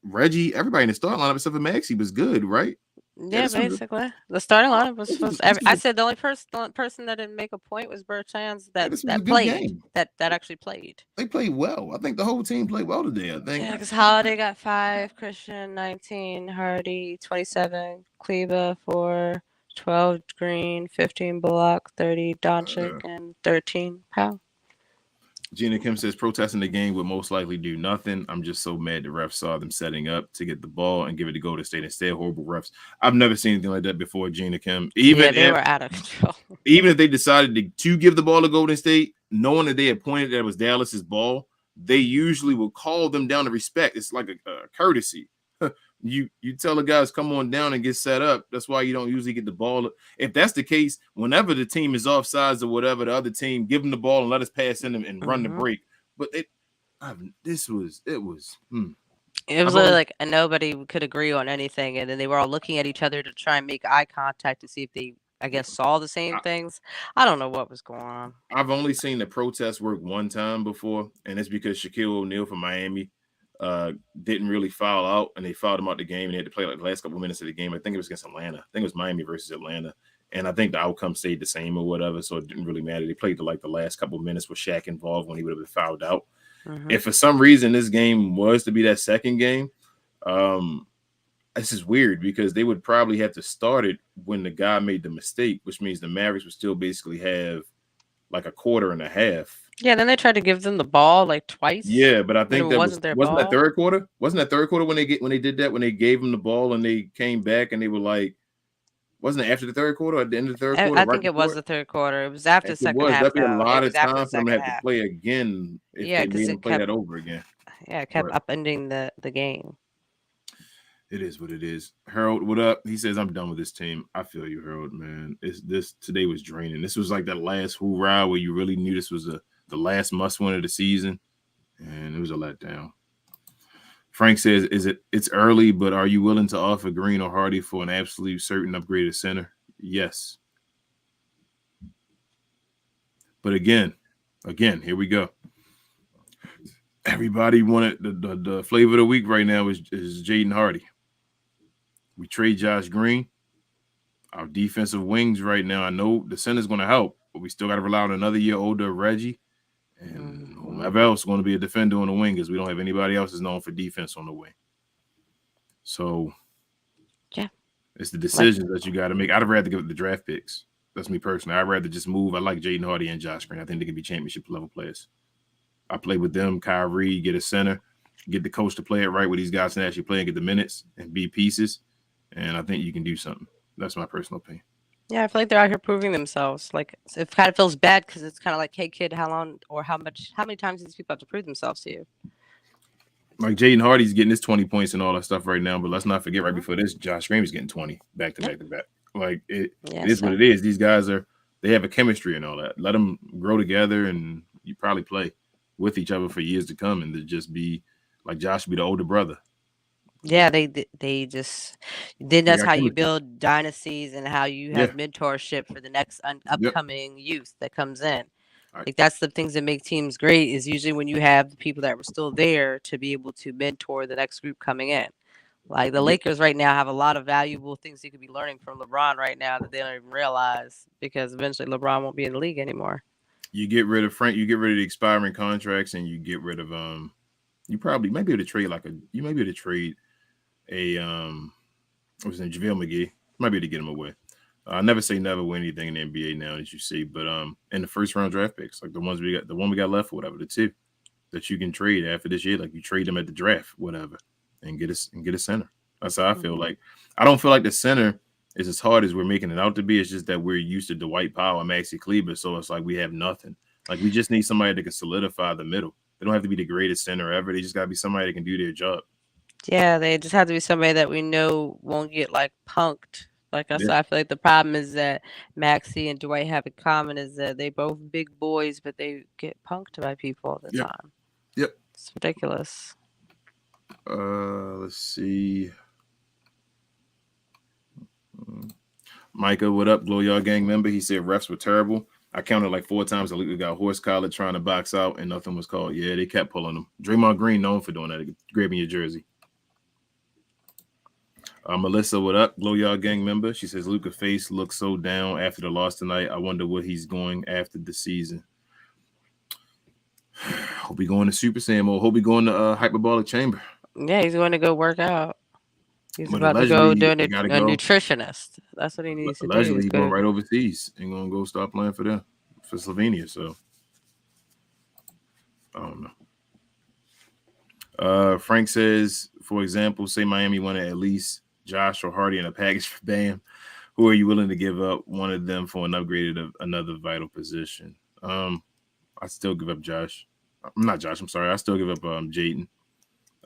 Reggie, everybody in the starting lineup except for Maxey was good, right? Yeah, basically. The starting lineup was supposed to, I said the only person that didn't make a point was Bertans that played. That actually played. They played well. I think the whole team played well today, I think. Yeah, because Holiday got 5, Christian 19, Hardy 27, Kleba 4, 12 Green, 15 Bullock, 30 Doncic, and 13 Powell. Gina Kim says protesting the game would most likely do nothing. I'm just so mad the refs saw them setting up to get the ball and give it to Golden State instead. Horrible refs. I've never seen anything like that before, Gina Kim. They were out of control. Even if they decided to give the ball to Golden State, knowing that they had pointed that it was Dallas's ball, they usually will call them down to respect. It's like a courtesy. You tell the guys, come on down and get set up. That's why you don't usually get the ball. If that's the case, whenever the team is offsides or whatever, the other team, give them the ball and let us pass in them and run the break. But it was literally nobody could agree on anything. And then they were all looking at each other to try and make eye contact to see if they, saw the same things. I don't know what was going on. I've only seen the protest work one time before, and it's because Shaquille O'Neal from Miami didn't really foul out, and they fouled him out the game, and they had to play the last couple of minutes of the game. I think it was against Atlanta. I think it was Miami versus Atlanta, and I think the outcome stayed the same or whatever, so it didn't really matter. They played the last couple of minutes with Shaq involved when he would have been fouled out. If for some reason this game was to be that second game, this is weird because they would probably have to start it when the guy made the mistake, which means the Mavericks would still basically have like a quarter and a half. Yeah, then they tried to give them the ball like twice. Yeah, but I When it think that wasn't their wasn't that ball. third quarter? Wasn't that third quarter when they did that, when they gave him the ball and they came back and they were like, wasn't it after the third quarter or at the end of the third quarter? I Right think it was before the third quarter. It was after the If it second was, half, that'd be a though. It lot was of after time the for them to second have to half. play again if Yeah, they because made them it play kept that over again. kept But upending the game. it is what it is. Harold, what up? He says, I'm done with this team. I feel you, Harold, man. Today was draining. This was like that last hoorah where you really knew this was the last must win of the season, and it was a letdown. Frank says, it's early, but are you willing to offer Green or Hardy for an absolute certain upgraded center? Yes. But again, here we go. Everybody wanted the flavor of the week right now is Jaden Hardy. We trade Josh Green. Our defensive wings right now, I know the center's going to help, but we still got to rely on another year older Reggie and whoever else is going to be a defender on the wing, because we don't have anybody else is known for defense on the wing. So, yeah, it's the decisions that you got to make. I'd rather give it the draft picks. That's me personally. I'd rather just move. I like Jaden Hardy and Josh Green. I think they can be championship level players. I play with them. Kyrie, get a center, get the coach to play it right where these guys can actually play and get the minutes and be pieces. And I think you can do something. That's my personal opinion. Yeah, I feel like they're out here proving themselves. Like, it kind of feels bad because it's kind of like, hey, kid, how many times do these people have to prove themselves to you? Like Jaden Hardy's getting his 20 points and all that stuff right now, but let's not forget right before this, Josh Green was getting 20 back to back to back. Like it is what it is. These guys they have a chemistry and all that. Let them grow together, and you probably play with each other for years to come, and to just be like Josh be the older brother. Yeah, they just that's how you build dynasties and how you have mentorship for the next upcoming youth that comes in. Like, that's the things that make teams great, is usually when you have the people that were still there to be able to mentor the next group coming in. Like the Lakers right now have a lot of valuable things you could be learning from LeBron right now that they don't even realize, because eventually LeBron won't be in the league anymore. You get rid of Frank, you get rid of the expiring contracts, and you get rid of you might be able to trade what's his name, JaVale McGee. Might be able to get him away. I never say never with anything in the NBA now that you see, but in the first round draft picks, like the one we got left or whatever, the two that you can trade after this year, like you trade them at the draft, whatever, and get a center. That's how I feel. Like, I don't feel like the center is as hard as we're making it out to be. It's just that we're used to Dwight Powell and Maxi Kleber, so it's like we have nothing. Like, we just need somebody that can solidify the middle. They don't have to be the greatest center ever. They just got to be somebody that can do their job. Yeah, they just have to be somebody that we know won't get like punked. Like I said, I feel like the problem is that Maxi and Dwight have in common is that they both big boys, but they get punked by people all the time. Yep. It's ridiculous. Let's see. Micah, what up? Blow Y'all Gang member. He said refs were terrible. I counted like 4 times that Luka got horse collar trying to box out and nothing was called. Yeah, they kept pulling him. Draymond Green known for doing that, grabbing your jersey. Melissa, what up? Blow Y'all Gang member. She says Luka face looks so down after the loss tonight. I wonder what he's going after the season. Hope he going to Super Saiyan mode. Hope he going to hyperbolic chamber. Yeah, he's going to go work out. He's about to go do a nutritionist. That's what he needs to do. Allegedly, he's going right overseas and going to go start playing for Slovenia. So, I don't know. Frank says, for example, say Miami wanted at least Josh or Hardy in a package for Bam. Who are you willing to give up one of them for an upgrade of another vital position? I still give up Josh. Not Josh, I'm sorry. I still give up Jaden.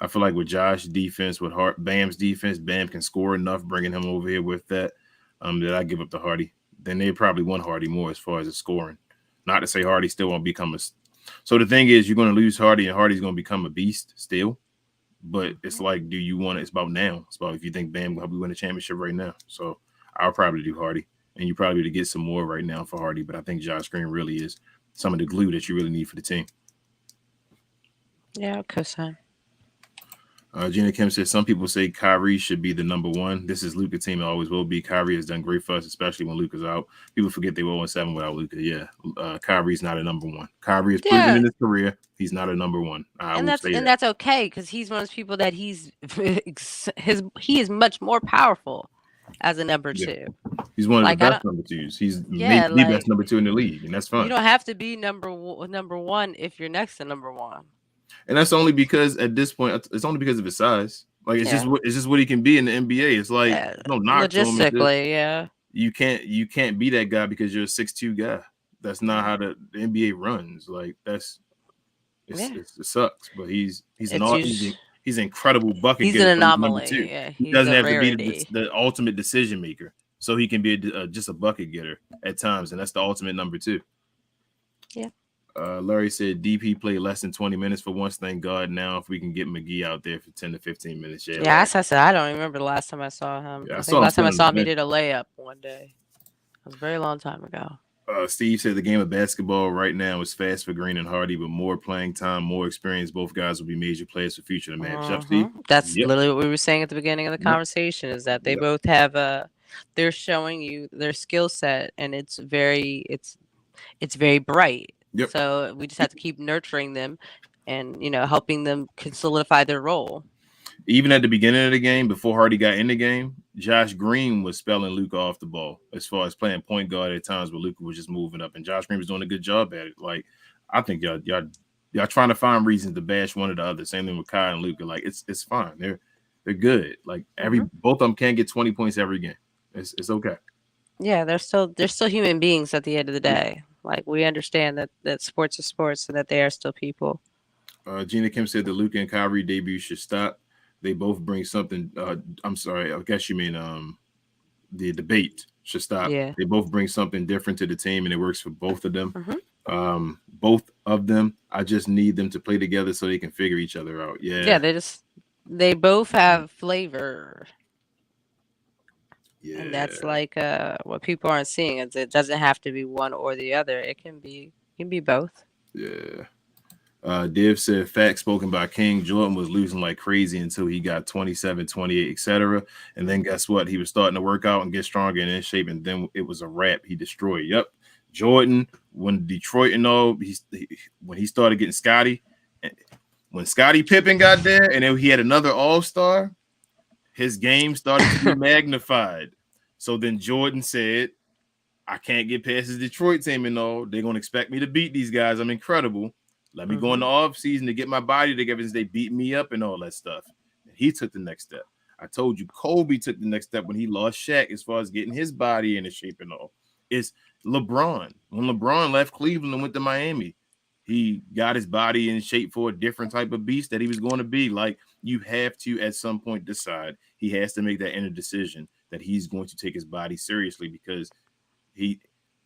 I feel like with Josh defense, with Bam's defense, Bam can score enough, bringing him over here with that I give up to Hardy. Then they probably want Hardy more as far as the scoring. Not to say Hardy still won't become a – so the thing is, you're going to lose Hardy, and Hardy's going to become a beast still. But it's like, do you want it? It's about now. It's about if you think Bam will help you win a championship right now. So I'll probably do Hardy. And you probably to get some more right now for Hardy. But I think Josh Green really is some of the glue that you really need for the team. Yeah, I'll co-sign. Gina Kim says some people say Kyrie should be the number one. This is Luka team. It always will be. Kyrie has done great for us, especially when Luka's out. People forget they were 0-7 without Luka. Yeah, Kyrie's not a number one. Kyrie has proven in his career he's not a number one. I will say that. That's okay because he's one of those people that he is much more powerful as a number two. He's one of the best number twos. He's maybe the best number two in the league, and that's fine. You don't have to be number one if you're next to number one. And that's only because at this point, it's only because of his size. Like it's just what he can be in the NBA. It's like no knock to him. Logistically, you can't be that guy because you're a 6'2" guy. That's not how the NBA runs. Like it sucks. But he's an incredible bucket. He's an anomaly. Yeah, he doesn't have to be the ultimate decision maker, so he can be just a bucket getter at times, and that's the ultimate number two. Yeah. Larry said DP played less than 20 minutes for once. Thank God. Now, if we can get McGee out there for 10 to 15 minutes. Yeah, as I said, I don't remember the last time I saw him. Yeah, I think last time I saw him, he did a layup one day. It was a very long time ago. Steve said the game of basketball right now is fast for Green and Hardy, but more playing time, more experience. Both guys will be major players for future of the Mavs. Steve? That's literally what we were saying at the beginning of the conversation is that they both have they're showing you their skill set, and it's very bright. Yep. So we just have to keep nurturing them and, helping them solidify their role. Even at the beginning of the game, before Hardy got in the game, Josh Green was spelling Luka off the ball as far as playing point guard at times, but Luka was just moving up, and Josh Green was doing a good job at it. Like, I think y'all trying to find reasons to bash one or the other. Same thing with Kai and Luka. Like, it's fine. They're good. Like both of them can't get 20 points every game. It's okay. Yeah, they're still human beings at the end of the day. Like, we understand that sports are sports and that they are still people. Gina Kim said the Luka and Kyrie debut should stop. They both bring something. I'm sorry. I guess you mean the debate should stop. Yeah. They both bring something different to the team, and it works for both of them. Both of them. I just need them to play together so they can figure each other out. Yeah. Yeah. They both have flavor. Yeah. And that's like what people aren't seeing. It doesn't have to be one or the other. It can be both. Yeah. Div said facts spoken by King. Jordan was losing like crazy until he got 27, 28, etc. And then guess what? He was starting to work out and get stronger and in shape, and then it was a wrap. He destroyed. Yep. Jordan, when Detroit and all, when he started getting Scotty, when Scottie Pippen got there, and then he had another all-star, his game started to be magnified. So then Jordan said, I can't get past his Detroit team and all. They're going to expect me to beat these guys. I'm incredible. Let me go in the offseason to get my body together since they beat me up and all that stuff. And he took the next step. I told you Kobe took the next step when he lost Shaq as far as getting his body in shape and all. It's LeBron. When LeBron left Cleveland and went to Miami, he got his body in shape for a different type of beast that he was going to be. Like, you have to at some point decide. He has to make that inner decision that he's going to take his body seriously because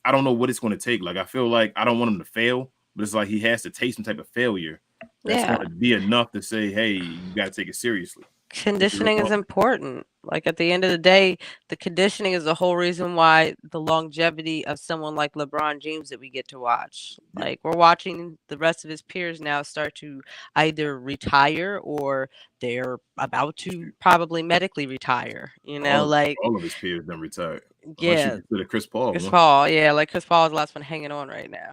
I don't know what it's going to take. Like, I feel like I don't want him to fail, but it's like he has to taste some type of failure. That's going to be enough to say, hey, you got to take it seriously. Conditioning is important. Like, at the end of the day, the conditioning is the whole reason why the longevity of someone like LeBron James that we get to watch. Like, we're watching the rest of his peers now start to either retire or they're about to probably medically retire. All of his peers done retired. Yeah. Chris Paul. Chris Paul is the last one hanging on right now.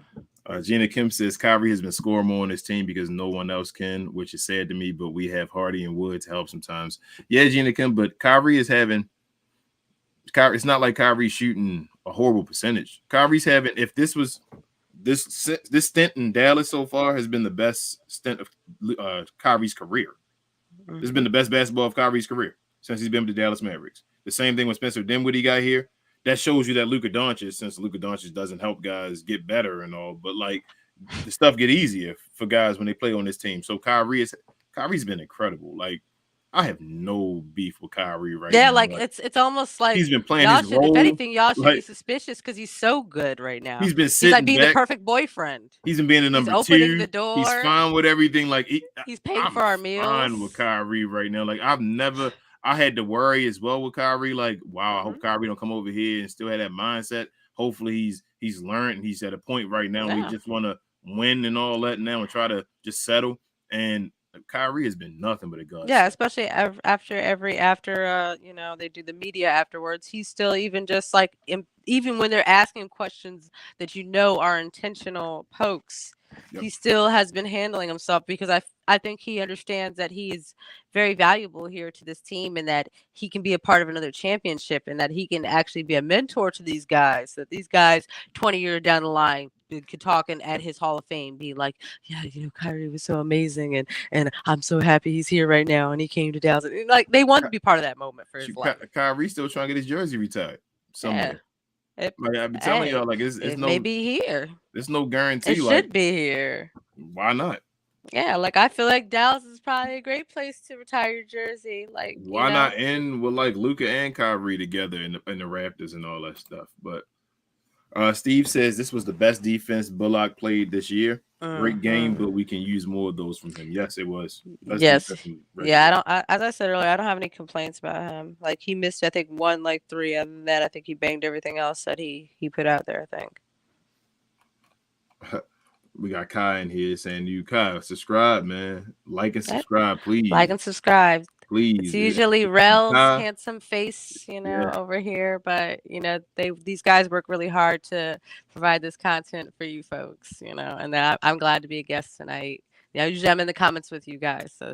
Gina Kim says Kyrie has been scoring more on his team because no one else can, which is sad to me, but we have Hardy and Wood to help sometimes. Yeah, Gina Kim, but Kyrie is having – it's not like Kyrie's shooting a horrible percentage. Kyrie's having – if this was – this stint in Dallas so far has been the best stint of Kyrie's career. This has been the best basketball of Kyrie's career since he's been with the Dallas Mavericks. The same thing with Spencer Dinwiddie got here. That shows you that Luka Doncic, since Luka Doncic doesn't help guys get better and all, but like the stuff get easier for guys when they play on this team. So Kyrie's been incredible. Like, I have no beef with Kyrie right now. Yeah, like it's almost like he's been playing his role. If anything, y'all should be suspicious because he's so good right now. He's been sitting He's like being back. The perfect boyfriend. He's been being the number he's two. Opening the door. He's fine with everything. Like he's paying for our meals. Fine with Kyrie right now. Like, I had to worry as well with Kyrie. Like, wow, I hope Kyrie don't come over here and still have that mindset. Hopefully he's learned and he's at a point right now where he just want to win and all that now and try to just settle. And Kyrie has been nothing but a godsend. Yeah, especially after they do the media afterwards. He's still even just like even when they're asking questions that are intentional pokes, Yep. he still has been handling himself because I think he understands that he is very valuable here to this team and that he can be a part of another championship and that he can actually be a mentor to these guys. That these guys 20 years down the line could talk and at his Hall of Fame be like, yeah, Kyrie was so amazing and I'm so happy he's here right now and he came to Dallas. Like they want to be part of that moment for his life. Kyrie still trying to get his jersey retired somewhere. Yeah. Like I've been telling y'all, like it's it no may be here. There's no guarantee. It should be here. Why not? Yeah, like I feel like Dallas is probably a great place to retire your jersey. Like why not end with like Luka and Kyrie together in the Raptors and all that stuff? But Steve says this was the best defense Bullock played this year. Great game, but we can use more of those from him. Yes, it was. Yes. Yeah, as I said earlier, I don't have any complaints about him. Like he missed, I think, 3. Other than that, I think he banged everything else that he put out there, I think. We got Kai in here saying, "You Kai, subscribe, man. Like and subscribe, please. Like and subscribe, please." It's usually Rel's handsome face, over here, but these guys work really hard to provide this content for you folks, and I'm glad to be a guest tonight. Yeah, usually I'm in the comments with you guys, so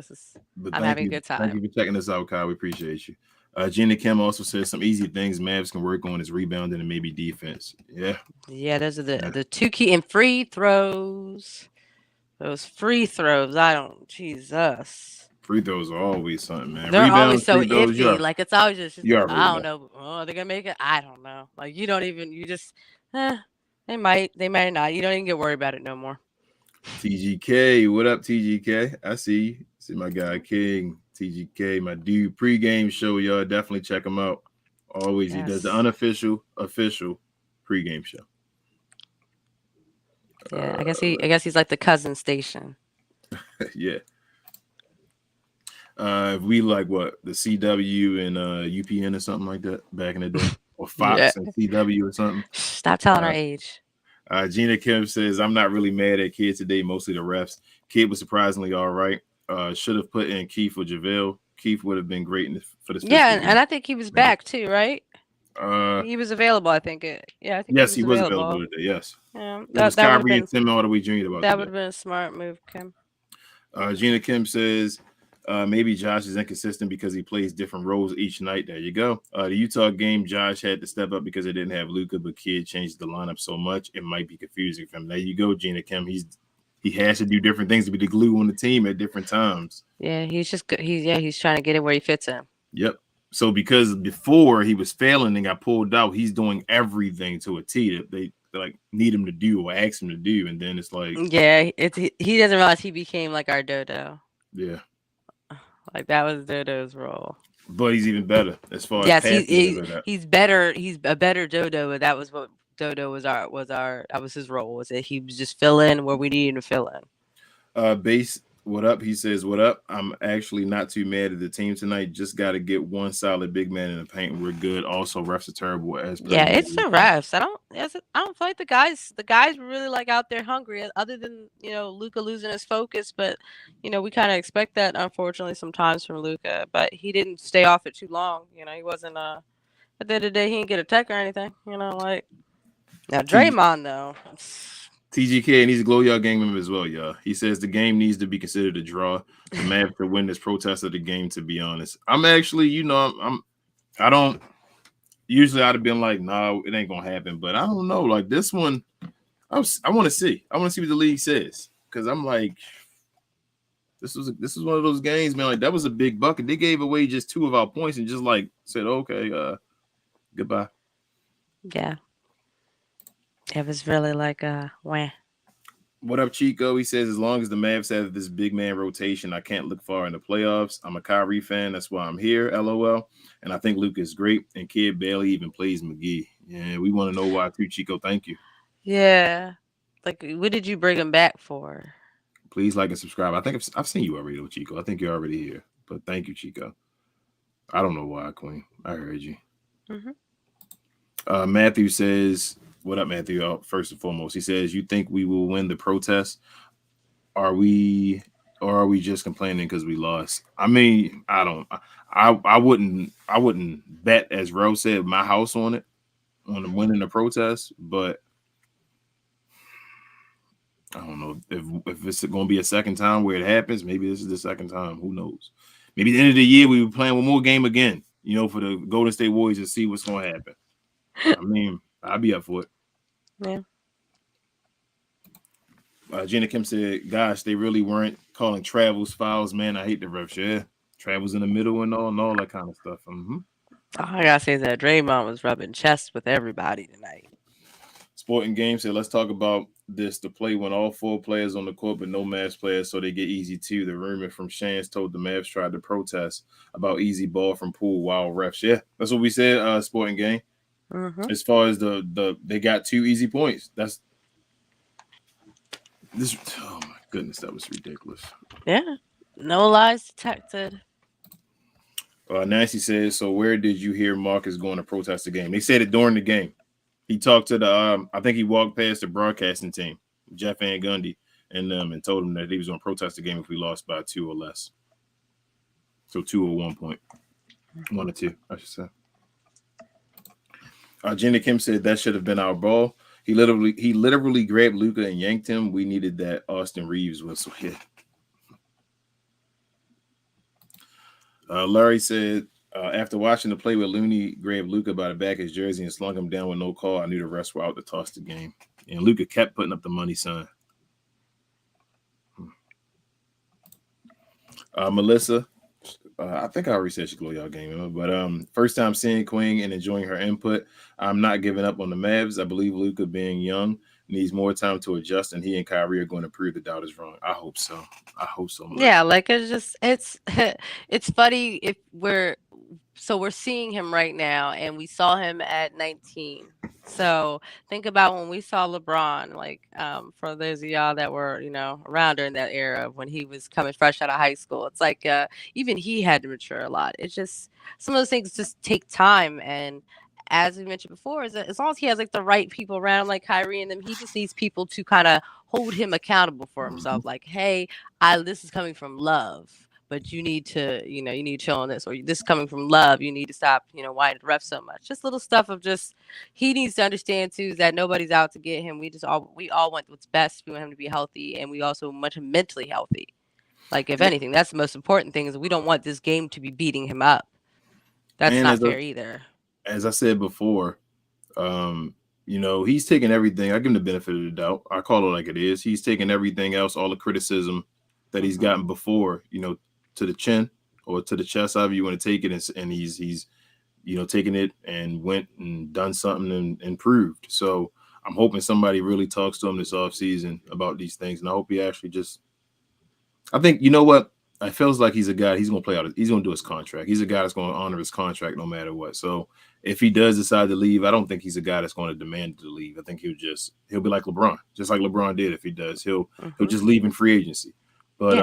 I'm having a good time. Thank you for checking us out, Kai. We appreciate you. Gina Kim also says some easy things Mavs can work on is rebounding and maybe defense. Yeah, those are the two key and free throws. Those free throws, Jesus. Free throws are always something, man. They're always so iffy. Like it's always just I don't know. Oh, they're gonna make it. I don't know. Like you don't even. You just. They might not. You don't even get worried about it no more. TGK, what up, TGK? I see you. See my guy King. TGK, my dude, pregame show, y'all definitely check him out. Always, He does the unofficial, official pregame show. Yeah, I guess he's like the cousin station. Yeah. We like what the CW and UPN or something like that back in the day, or Fox and CW or something. Stop telling our age. Gina Kim says, "I'm not really mad at Kid today. Mostly the refs. Kid was surprisingly all right. Should have put in Keith or JaVale. Keith would have been great for this. Yeah, and I think he was back too, right? He was available. I think yes, he was available today. Yes. Yeah, that Kyrie and Tim Hardaway Jr. about that would have been a smart move, Kim. Gina Kim says maybe Josh is inconsistent because he plays different roles each night. There you go. The Utah game, Josh had to step up because they didn't have Luka, but Kid changed the lineup so much it might be confusing for him. There you go, Gina Kim. He has to do different things to be the glue on the team at different times. Yeah, he's just good. He's trying to get it where he fits in. Yep. So because before he was failing and got pulled out, he's doing everything to a T that they like need him to do or ask him to do, and then it's like he doesn't realize he became like our Dodo. Yeah, like that was Dodo's role. But he's even better as far as he's better. He's a better Dodo, but that was what Dodo that was his role. Was that he was just fill in where we needed him to fill in. Base, what up? He says, "What up? I'm actually not too mad at the team tonight. Just got to get one solid big man in the paint. And we're good. Also, refs are terrible as it's the refs. I don't feel like the guys were really like out there hungry. Other than Luka losing his focus, but we kind of expect that unfortunately sometimes from Luka. But he didn't stay off it too long. He wasn't. At the end of the day, he didn't get a tech or anything. Like now Draymond though." TGK, and he's a Glow Y'all gang member as well, y'all. He says the game needs to be considered a draw. The Mavs could win this protest of the game, to be honest. I'm actually, I don't usually I'd have been like, no, it ain't gonna happen. But I don't know. Like this one, I want to see. I want to see what the league says. Because I'm like, this is one of those games, man. Like that was a big bucket. They gave away just 2 of our points and just like said, okay, goodbye. Yeah. It was really like wah. What up, Chico? He says, as long as the Mavs have this big man rotation, I can't look far in the playoffs. I'm a Kyrie fan. That's why I'm here, LOL. And I think Luka is great. And Kid barely even plays McGee. Yeah, we want to know why too, Chico. Thank you. Yeah. Like, what did you bring him back for? Please like and subscribe. I think I've seen you already, though, Chico. I think you're already here. But thank you, Chico. I don't know why, Queen. I heard you. Mm-hmm. Matthew says... What up, Matthew? First and foremost, he says, you think we will win the protest? Are we or are we just complaining because we lost? I mean, I don't. I wouldn't bet, as Rose said, my house on it, on the winning the protest, but I don't know if it's going to be a second time where it happens. Maybe this is the second time. Who knows? Maybe at the end of the year we were playing one more game again. For the Golden State Warriors to see what's going to happen. I mean, I'd be up for it. Yeah. Jenna Kim said, "Gosh, they really weren't calling travels fouls, man. I hate the refs. Yeah, travels in the middle and all that kind of stuff." All I gotta say is that Draymond was rubbing chests with everybody tonight. Sporting Game said, "Let's talk about this. The play when all 4 players on the court, but no Mavs players, so they get easy too. The rumor from Shans told the Mavs tried to protest about easy ball from Poole while refs. Yeah, that's what we said. Sporting Game. As far as they got 2 easy points. That's this. Oh my goodness, that was ridiculous. Yeah, no lies detected." Nancy says, "So where did you hear Marcus going to protest the game?" They said it during the game. He talked to the I think he walked past the broadcasting team, Jeff Van Gundy, and told him that he was going to protest the game if we lost by 2 or less. So 2 or 1 point. 1 or 2, I should say. Jenna Kim said that should have been our ball. He literally grabbed Luka and yanked him. We needed that Austin Reeves whistle hit. Larry said, after watching the play where Looney grabbed Luka by the back of his jersey and slung him down with no call, I knew the refs were out to toss the game. And Luka kept putting up the money sign. Melissa, I think I already said she glow y'all game, but first time seeing Queen and enjoying her input. I'm not giving up on the Mavs. I believe Luka, being young, needs more time to adjust, and he and Kyrie are going to prove the doubt is wrong. I hope so. Melissa. Yeah, like it's it's funny if we're seeing him right now, and we saw him at 19. So think about when we saw LeBron, like for those of y'all that were, around during that era when he was coming fresh out of high school. It's like even he had to mature a lot. It's just some of those things just take time, and as we mentioned before, is that as long as he has like the right people around him, like Kyrie and them, he just needs people to kind of hold him accountable for himself. Like, hey, this is coming from love, but you need to, you need to chill on this, or this is coming from love. You need to stop, whining the ref so much. Just little stuff of just, he needs to understand too that nobody's out to get him. We all want what's best. We want him to be healthy, and we also want him mentally healthy. Like, if anything, that's the most important thing, is we don't want this game to be beating him up. That's not fair either. As I said before, he's taking everything. I give him the benefit of the doubt. I call it like it is. He's taking everything else, all the criticism that he's gotten before, to the chin or to the chest, however you want to take it, and he's taking it and went and done something and improved. So I'm hoping somebody really talks to him this offseason about these things, and I hope he actually I think, you know what? It feels like he's a guy, he's going to play out. He's going to do his contract. He's a guy that's going to honor his contract no matter what. So if he does decide to leave, I don't think he's a guy that's going to demand to leave. I think he'll be like LeBron, just like LeBron did. If he does, he'll just leave in free agency. But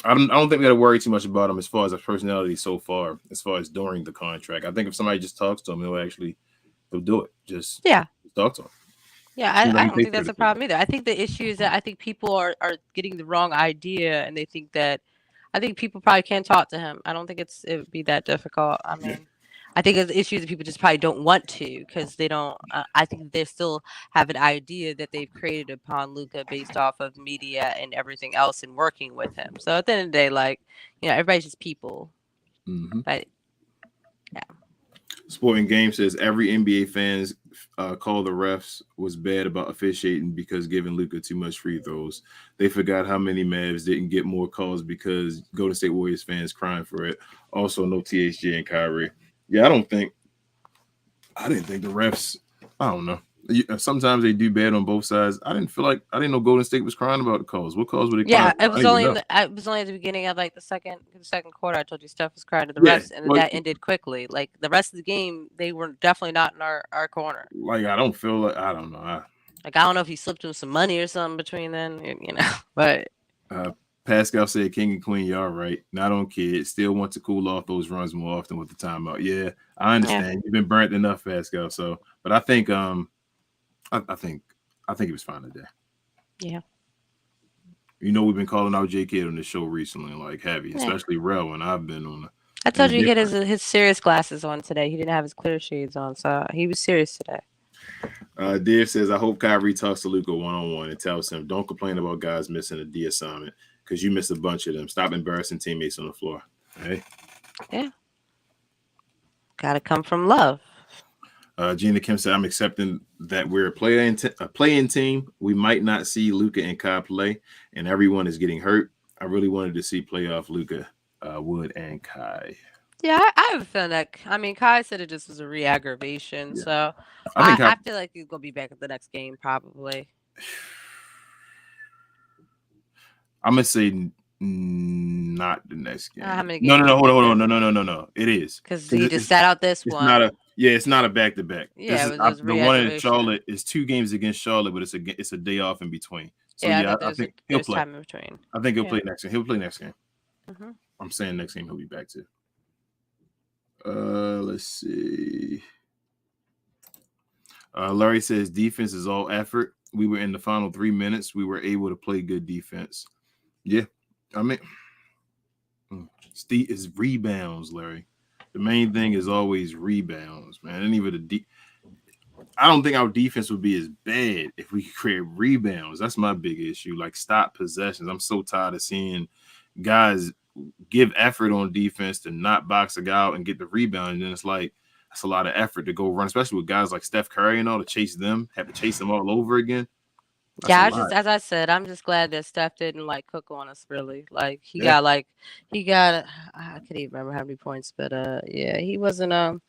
I don't think we got to worry too much about him as far as his personality so far, as far as during the contract. I think if somebody just talks to him, he'll do it. Just talk to him. Yeah, I don't think that's a problem either. I think the issue is that I think people are getting the wrong idea, and they think that I think people probably can talk to him. I don't think it would be that difficult. I mean, I think the issue is that people just probably don't want to, because they don't. I think they still have an idea that they've created upon Luka based off of media and everything else and working with him. So at the end of the day, like, everybody's just people. But yeah. Sporting Game says every NBA fans call the refs was bad about officiating because giving Luka too much free throws. They forgot how many Mavs didn't get more calls because Golden State Warriors fans crying for it. Also, no THJ and Kyrie. Yeah, I didn't think the refs, I don't know. Sometimes they do bad on both sides. I didn't know Golden State was crying about the calls. What calls were they crying about? It was only at the beginning of like the second quarter. I told you Steph was crying to the refs, and that ended quickly. Like the rest of the game, they were definitely not in our corner. Like I don't know. I don't know if he slipped him some money or something between then, but Pascal said, "King and Queen, y'all right. Not on kids. Still want to cool off those runs more often with the timeout." Yeah, I understand. Yeah. You've been burnt enough, Pascal. So, but I think I think he was fine today. Yeah. You know, we've been calling out J Kid on the show recently, like heavy, especially Rel when I've been on. I told you he had his serious glasses on today. He didn't have his clear shades on, so he was serious today. Dave says, I hope Kyrie talks to Luka one-on-one and tells him, don't complain about guys missing a D assignment because you missed a bunch of them. Stop embarrassing teammates on the floor. Hey. Yeah. Gotta come from love. Gina Kim said, I'm accepting that we're a play-in team. We might not see Luka and Kai play, and everyone is getting hurt. I really wanted to see playoff Luka, Wood, and Kai. Yeah, I have a feeling that. I mean, Kai said it just was a re-aggravation, so I feel like he's gonna be back at the next game probably. I'm gonna say not the next game. How many games? No. Hold on. No. It is because he just sat out this one. It's not a back-to-back. Yeah, the one in Charlotte is 2 games against Charlotte, but it's a day off in between. So I think he'll play. Time in between. I think he'll play next game. He'll play next game. Mm-hmm. I'm saying next game he'll be back to. Let's see. Larry says defense is all effort. We were in the final 3 minutes. We were able to play good defense. Yeah, I mean, Steve is rebounds, Larry. The main thing is always rebounds, man. And even I don't think our defense would be as bad if we could create rebounds. That's my big issue. Like, stop possessions. I'm so tired of seeing guys give effort on defense to not box a guy out and get the rebound. And then it's like, that's a lot of effort to go run, especially with guys like Steph Curry and all, to chase them, have to chase them all over again. That's as I said, I'm just glad that Steph didn't like cook on us really. Like he got I can't even remember how many points, but he wasn't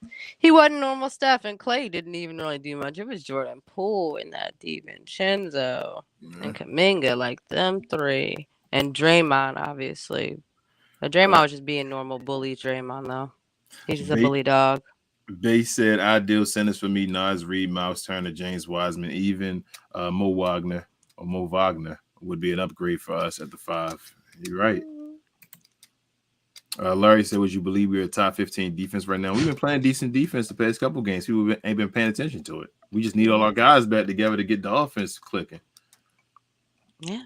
normal Steph, and Clay didn't even really do much. It was Jordan Poole and that DiVincenzo and Kuminga, like them three, and Draymond obviously. But Draymond was just being normal bully Draymond though. He's just a bully dog. They said ideal sentence for me: Nas Reed, Miles Turner, James Wiseman, even Mo Wagner would be an upgrade for us at the 5. You're right. Larry said, would you believe we're a top 15 defense right now? We've been playing decent defense the past couple games. People ain't been paying attention to it. We just need all our guys back together to get the offense clicking. Yeah.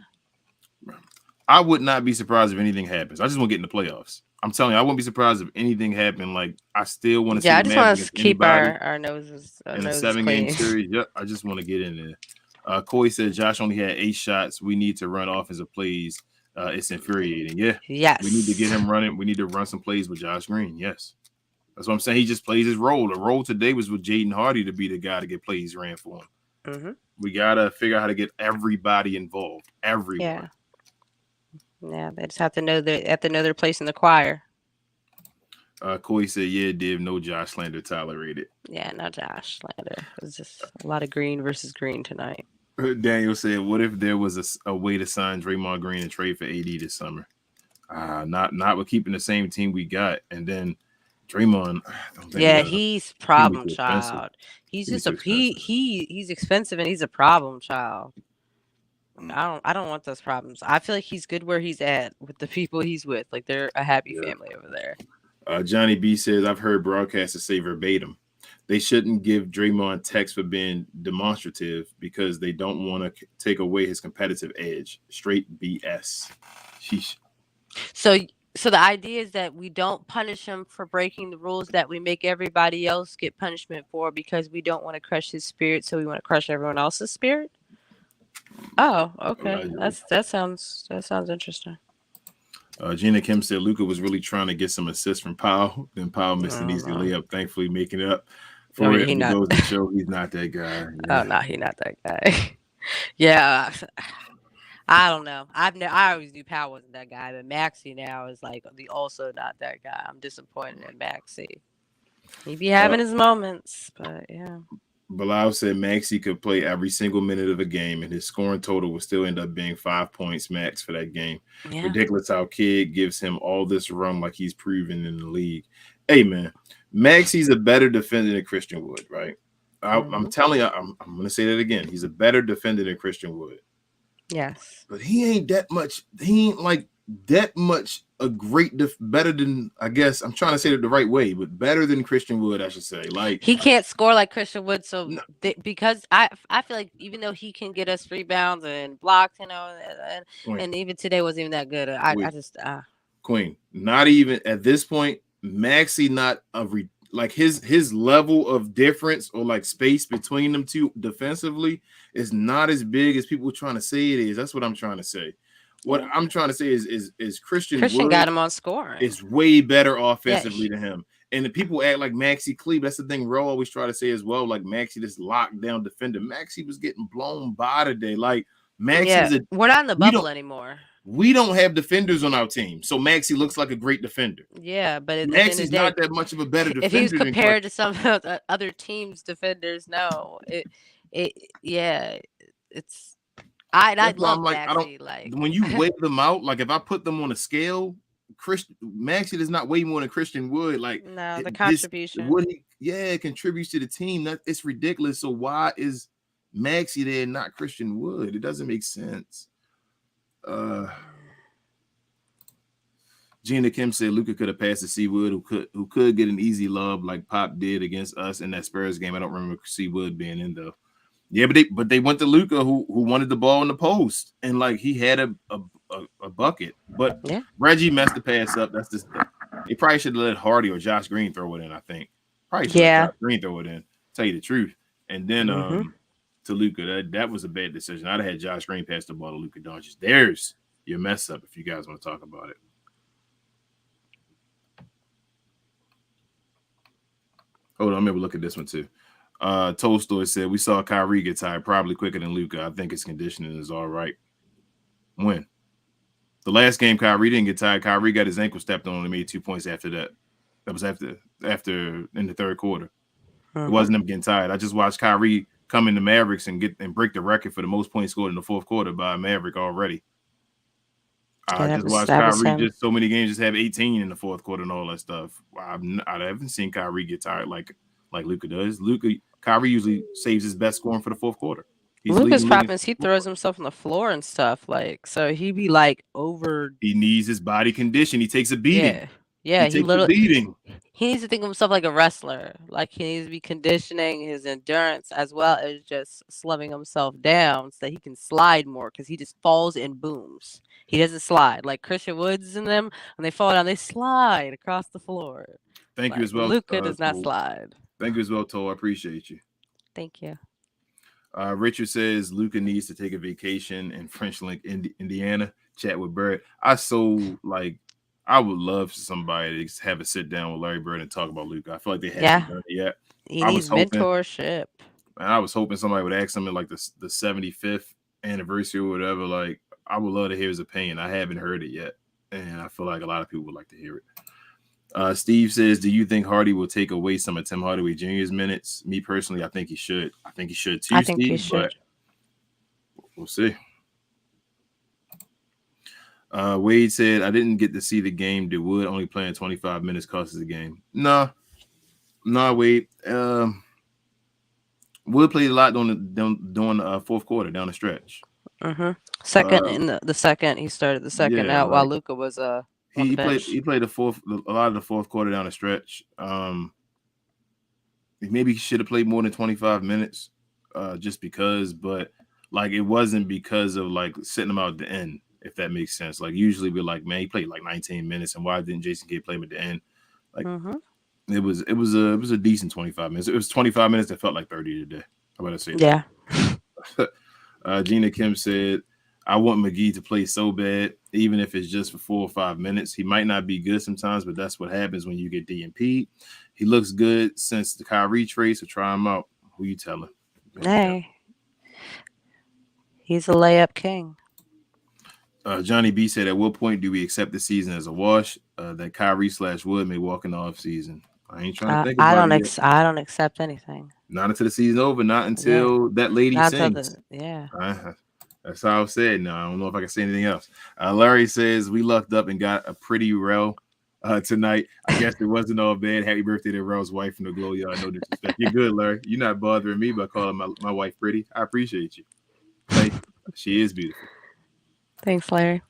I would not be surprised if anything happens. I just want to get in the playoffs. I'm telling you, I wouldn't be surprised if anything happened. Like, I still want to see. Yeah, I just want to keep our noses in a 7-game series. Yep, I just want to get in there. Coy said Josh only had 8 shots. We need to run offensive plays. It's infuriating. Yeah. Yes. We need to get him running. We need to run some plays with Josh Green. Yes. That's what I'm saying. He just plays his role. The role today was with Jaden Hardy to be the guy to get plays ran for him. Mm-hmm. We got to figure out how to get everybody involved. Everyone. Yeah. Yeah, they just have to know their place in the choir. Coy said, yeah, Div, no Josh slander tolerated. Yeah, no Josh slander. It's just a lot of green versus green tonight. Daniel said, what if there was a way to sign Draymond Green and trade for AD this summer? Not with keeping the same team we got. And then Draymond, he's problem child. He's just he's expensive and he's a problem child. I don't want those problems. I feel like he's good where he's at with the people he's with. Like they're a happy family over there. Johnny B says, I've heard broadcasters say verbatim, they shouldn't give Draymond text for being demonstrative because they don't want to take away his competitive edge. Straight BS. Sheesh. So the idea is that we don't punish him for breaking the rules that we make everybody else get punishment for because we don't want to crush his spirit, so we want to crush everyone else's spirit. Oh, okay. That sounds interesting. Gina Kim said Luka was really trying to get some assists from Powell. Then Powell missed an easy layup, thankfully making it up for it. He goes to show he's not that guy. Yeah. Oh no, he's not that guy. Yeah, I don't know. I always knew Powell wasn't that guy, but Maxey now is like also not that guy. I'm disappointed in Maxey. He be having his moments, but yeah. Bilal said Maxey could play every single minute of a game, and his scoring total would still end up being 5 points max for that game. Yeah. Ridiculous how kid gives him all this run like he's proven in the league. Hey, man, Maxey's a better defender than Christian Wood, right? I'm telling you, I'm going to say that again. He's a better defender than Christian Wood. Yes. But he ain't that much. He ain't like that much a great better than, I guess I'm trying to say it the right way, but better than Christian Wood, I should say. Like He can't score like Christian Wood, so no, because I feel like even though he can get us rebounds and blocks, Queen, and even today wasn't even that good. I wait, just Queen, not even at this point. Maxey not like his level of difference or like space between them two defensively is not as big as people trying to say it is. That's what I'm trying to say. What I'm trying to say is Christian Wood got him on scoring. is way better offensively Yeah, than him. And the people act like Maxey Cleve. That's the thing Ro always try to say as well. Like Maxey, this lockdown defender. Maxey was getting blown by today. Like Maxey's we're not in the bubble anymore. we don't have defenders on our team. So Maxey looks like a great defender. Yeah, but at Maxey's not that much of a better defender. If he was compared to some of the other teams' defenders, no, it's I love Maxey. Like when you weigh them out, like if I put them on a scale, Maxey does not weigh more than Christian Wood. Like no, the contribution. What he contributes to the team. That it's ridiculous. So why is Maxey there and not Christian Wood? It doesn't make sense. Gina Kim said Luka could have passed to C Wood, who could get an easy lob like Pop did against us in that Spurs game. I don't remember C Wood being in though. Yeah, but they went to Luka, who wanted the ball in the post, and like he had a bucket. But yeah. Reggie messed the pass up. That's just he probably should have let Hardy or Josh Green throw it in. I think probably should have Josh Green throw it in. Tell you the truth, and then to Luka, that was a bad decision. I'd have had Josh Green pass the ball to Luka Doncic. There's your mess up if you guys want to talk about it. Hold on, I'm able to look at this one too. Tolstoy said we saw Kyrie get tired probably quicker than Luka. I think his conditioning is all right. When the last game Kyrie didn't get tired, Kyrie got his ankle stepped on and made 2 points after that. That was after in the third quarter. It wasn't him getting tired. I just watched Kyrie come in the Mavericks and break the record for the most points scored in the fourth quarter by a Maverick already. I just watched Kyrie just so many games just have 18 in the fourth quarter and all that stuff. I haven't seen Kyrie get tired like Luka does. Kyrie usually saves his best scoring for the fourth quarter. Luka's problem is he throws himself on the floor and stuff, like so he be like over. He needs his body condition. He takes a beating. Yeah, he literally beating. He needs to think of himself like a wrestler. Like he needs to be conditioning his endurance as well as just slumming himself down so that he can slide more because he just falls and booms. He doesn't slide like Christian Woods and them. When they fall down, they slide across the floor. Thank you as well. Luka does not slide. Thank you as well, Toe. I appreciate you. Thank you. Richard says Luka needs to take a vacation in French Link, Indiana. Chat with Bird. I would love somebody to have a sit down with Larry Bird and talk about Luka. I feel like they haven't done it yet. He needs mentorship. And I was hoping somebody would ask him in like the 75th anniversary or whatever. Like, I would love to hear his opinion. I haven't heard it yet. And I feel like a lot of people would like to hear it. Steve says, do you think Hardy will take away some of Tim Hardaway Jr.'s minutes? Me personally, I think he should. I think he should too, Steve, but we'll see. Wade said, I didn't get to see the game. Did Wood only playing 25 minutes cost us the game? No, Wade. Wood played a lot during the fourth quarter down the stretch. Second in the second, he started the second out while Luka was he played a lot of the fourth quarter down the stretch. Maybe he should have played more than 25 minutes, just because, but like it wasn't because of like sitting him out at the end. If that makes sense. Like usually we're like, man, he played like 19 minutes, and why didn't Jason Kidd play him at the end? Like it was a decent 25 minutes. It was 25 minutes that felt like 30 today. How about I say that? Yeah. Gina Kim said, I want McGee to play so bad, even if it's just for 4 or 5 minutes. He might not be good sometimes, but that's what happens when you get DNP'd. He looks good since the Kyrie trade, so try him out. Who you telling? Hey, he's a layup king. Johnny B said, at what point do we accept the season as a wash? That Kyrie/Wood may walk in the offseason. I ain't trying to think about it. I don't accept anything. Not until the season's over. Not until that lady sings. That's how I said. No, I don't know if I can say anything else. Larry says, we lucked up and got a pretty Rel tonight. I guess it wasn't all bad. Happy birthday to Rel's wife from the Glow. Y'all, no disrespect. You're good, Larry. You're not bothering me by calling my wife pretty. I appreciate you. Thank you. She is beautiful. Thanks, Larry.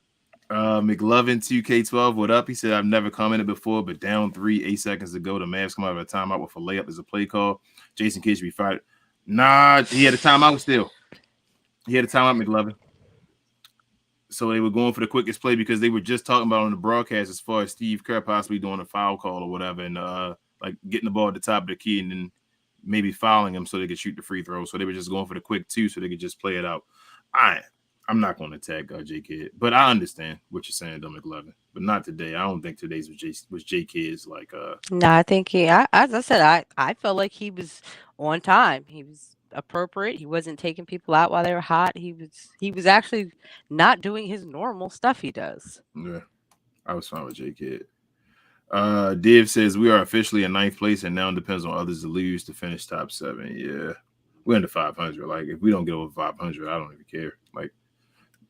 McLovin 2K12, what up? He said, I've never commented before, but down 3, 8 seconds ago, the Mavs come out of a timeout with a layup as a play call. Jason Kidd should be fired. Nah, he had a timeout still. He had a timeout, McLovin. So they were going for the quickest play because they were just talking about on the broadcast as far as Steve Kerr possibly doing a foul call or whatever, and like getting the ball at the top of the key and then maybe fouling him so they could shoot the free throw. So they were just going for the quick 2 so they could just play it out. I'm not going to tag J Kidd, but I understand what you're saying, though, McLovin. But not today. I don't think today's was J Kidd's like. No, I think as I said, I felt like he was on time. He was appropriate. He wasn't taking people out while they were hot. He was actually not doing his normal stuff he does. Yeah, I was fine with J Kidd. Div says we are officially in 9th place, and now it depends on others to lose to finish top 7. Yeah, we're under 500. Like if we don't get over 500, I don't even care. Like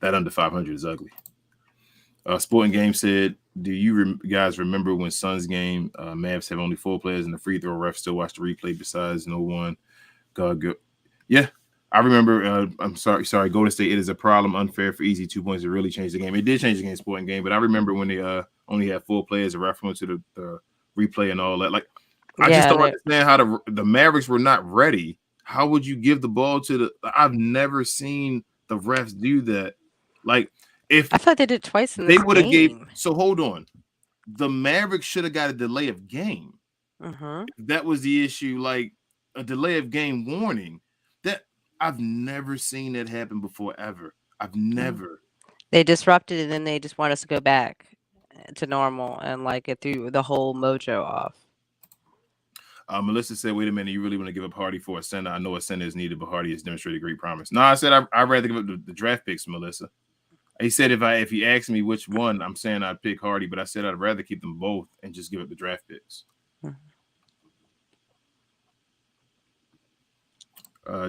that under 500 is ugly. Sporting Game said, do you guys remember when Suns game, Mavs have only 4 players and the free throw ref still watch the replay besides no one? Yeah, I remember. I'm sorry, Golden State, it is a problem, unfair for easy 2 points to really change the game. It did change the game, Sporting Game, but I remember when they only had 4 players, a ref went to the replay and all that. Like, I just don't understand how the Mavericks were not ready. How would you give the ball to I've never seen the refs do that. Like, if I thought they did twice in they this would have game. so hold on. The Mavericks should have got a delay of game. That was the issue, like a delay of game warning. That I've never seen that happen before ever. I've never. They disrupted and then they just want us to go back to normal and like it threw the whole mojo off. Melissa said, wait a minute, you really want to give up Hardy for a center? I know a center is needed, but Hardy has demonstrated great promise. No, I said I'd rather give up the draft picks, Melissa. He said if he asked me which one, I'm saying I'd pick Hardy, but I said I'd rather keep them both and just give up the draft picks.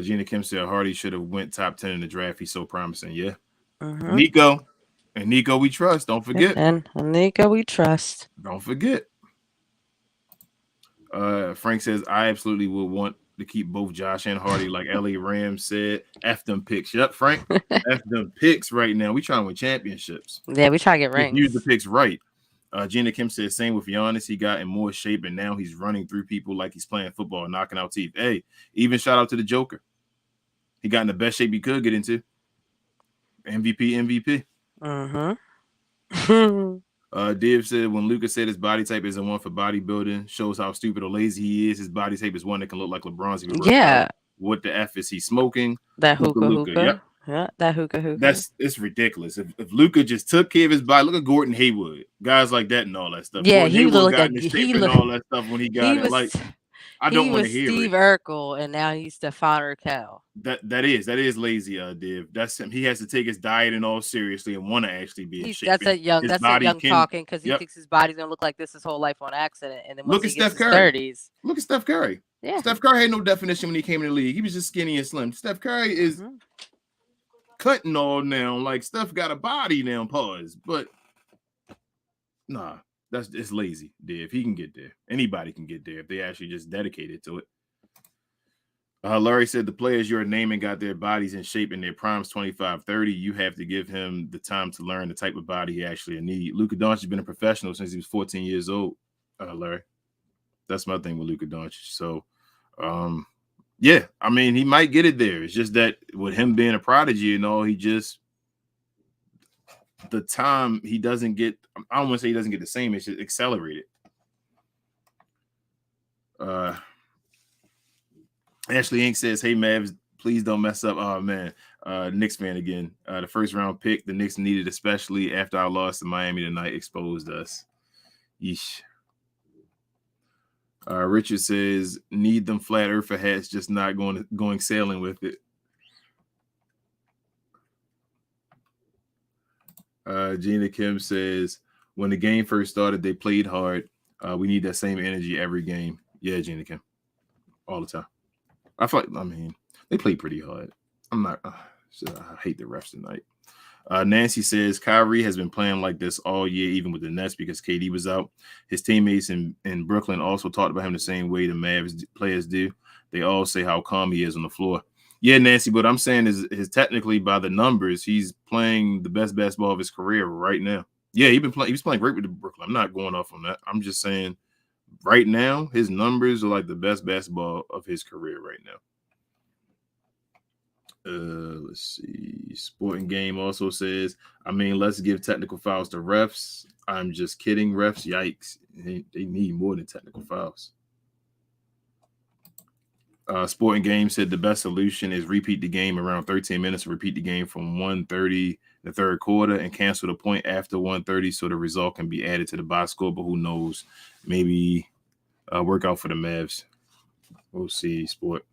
Gina Kim said Hardy should have went top 10 in the draft. He's so promising. Yeah. Nico we trust. Don't forget. And Nico we trust. Don't forget. Frank says I absolutely would want to keep both Josh and Hardy, like Ellie Ram said. F them picks. Yep, Frank. F them picks right now. We trying to win championships. Yeah, we try to get rings. Use the picks right. Gina Kim said same with Giannis. He got in more shape and now he's running through people like he's playing football, knocking out teeth. Hey, even shout out to the Joker. He got in the best shape he could get into. MVP. Div said when Luka said his body type isn't one for bodybuilding, shows how stupid or lazy he is. His body type is one that can look like LeBron's. Yeah. What the F is he smoking? That hookah. Yep. Yeah, that hookah. It's ridiculous. If Luka just took care of his body, look at Gordon Hayward, guys like that and all that stuff. Yeah, Gordon he Hayward looked got like in the shape and all that stuff when he got it. Like, I don't want to hear Steve it. Urkel, and now he's Stephon Urkel. That is lazy, Div. That's him. He has to take his diet and all seriously and want to actually be in shape. That's a young talking because he thinks his body's gonna look like this his whole life on accident. And then look at Steph Curry. Look at Steph Curry. Yeah. Steph Curry had no definition when he came in the league. He was just skinny and slim. Steph Curry is cutting all now. Like Steph got a body now, pause. But nah, it's lazy, Div. He can get there. Anybody can get there if they actually just dedicated to it. Larry said the players you're naming got their bodies in shape in their primes 25, 30. You have to give him the time to learn the type of body he actually needs. Luka Doncic has been a professional since he was 14 years old, Larry. That's my thing with Luka Doncic. So, yeah, I mean, he might get it there. It's just that with him being a prodigy and all, the time he doesn't get, I don't want to say he doesn't get the same, it's just accelerated. Ashley Inc. says, hey, Mavs, please don't mess up. Oh, man. Knicks fan again. The first round pick the Knicks needed, especially after our loss to Miami tonight, exposed us. Yeesh. Richard says, need them flat earther hats, just not going sailing with it. Gina Kim says, when the game first started, they played hard. We need that same energy every game. Yeah, Gina Kim. All the time. I feel like, they play pretty hard. I hate the refs tonight. Nancy says Kyrie has been playing like this all year, even with the Nets, because KD was out. His teammates in Brooklyn also talked about him the same way the Mavs players do. They all say how calm he is on the floor. Yeah, Nancy, but I'm saying is technically by the numbers, he's playing the best basketball of his career right now. Yeah, he was playing great with the Brooklyn. I'm not going off on that. I'm just saying right now, his numbers are like the best basketball of his career right now. Let's see. Sporting Game also says, I mean, let's give technical fouls to refs. I'm just kidding, refs. Yikes. They need more than technical fouls. Sporting Game said the best solution is repeat the game around 13 minutes, repeat the game from 1:30 the third quarter, and cancel the point after 1:30 so the result can be added to the box score. But who knows? Maybe work out for the Mavs. We'll see, Sport.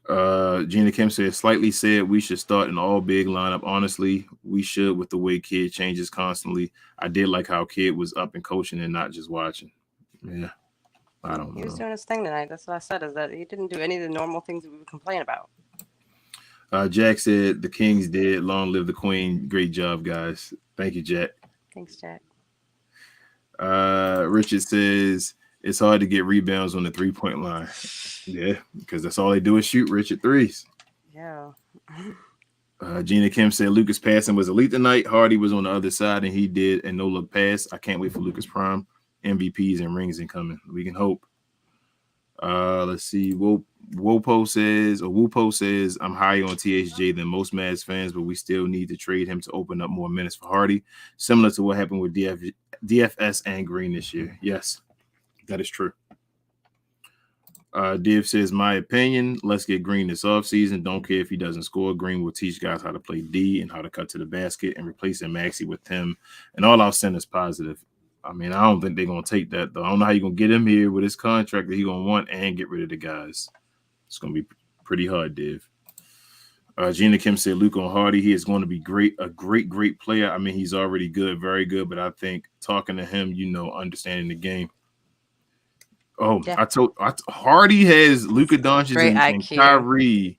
Gina Kim slightly said we should start an all big lineup. Honestly, we should with the way Kid changes constantly. I did like how Kid was up and coaching and not just watching. Yeah, I don't know. He was doing his thing tonight. That's what I said, is that he didn't do any of the normal things that we would complain about. Jack said the Kings did. Long live the Queen. Great job, guys. Thank you, Jack. Thanks, Jack. Richard says it's hard to get rebounds on the 3-point line. Yeah, because that's all they do is shoot Richard threes. Yeah. Gina Kim said Lucas passing was elite tonight. Hardy was on the other side, and he did a no-look pass. I can't wait for Lucas Prime. MVPs and rings incoming. We can hope. Let's see. Wupo says, I'm higher on THJ than most Mavs fans, but we still need to trade him to open up more minutes for Hardy, similar to what happened with DFS and Green this year. Yes, that is true. Div says, my opinion, let's get Green this offseason. Don't care if he doesn't score. Green will teach guys how to play D and how to cut to the basket, and replacing Maxey with him and all our centers positive. I mean, I don't think they're going to take that, though. I don't know how you're going to get him here with his contract that he's going to want and get rid of the guys. It's going to be pretty hard, Div. Gina Kim said, Luka and Hardy, he is going to be a great player. I mean, he's already good, very good, but I think talking to him, understanding the game. Oh, yeah. Hardy has Luka Doncic and Kyrie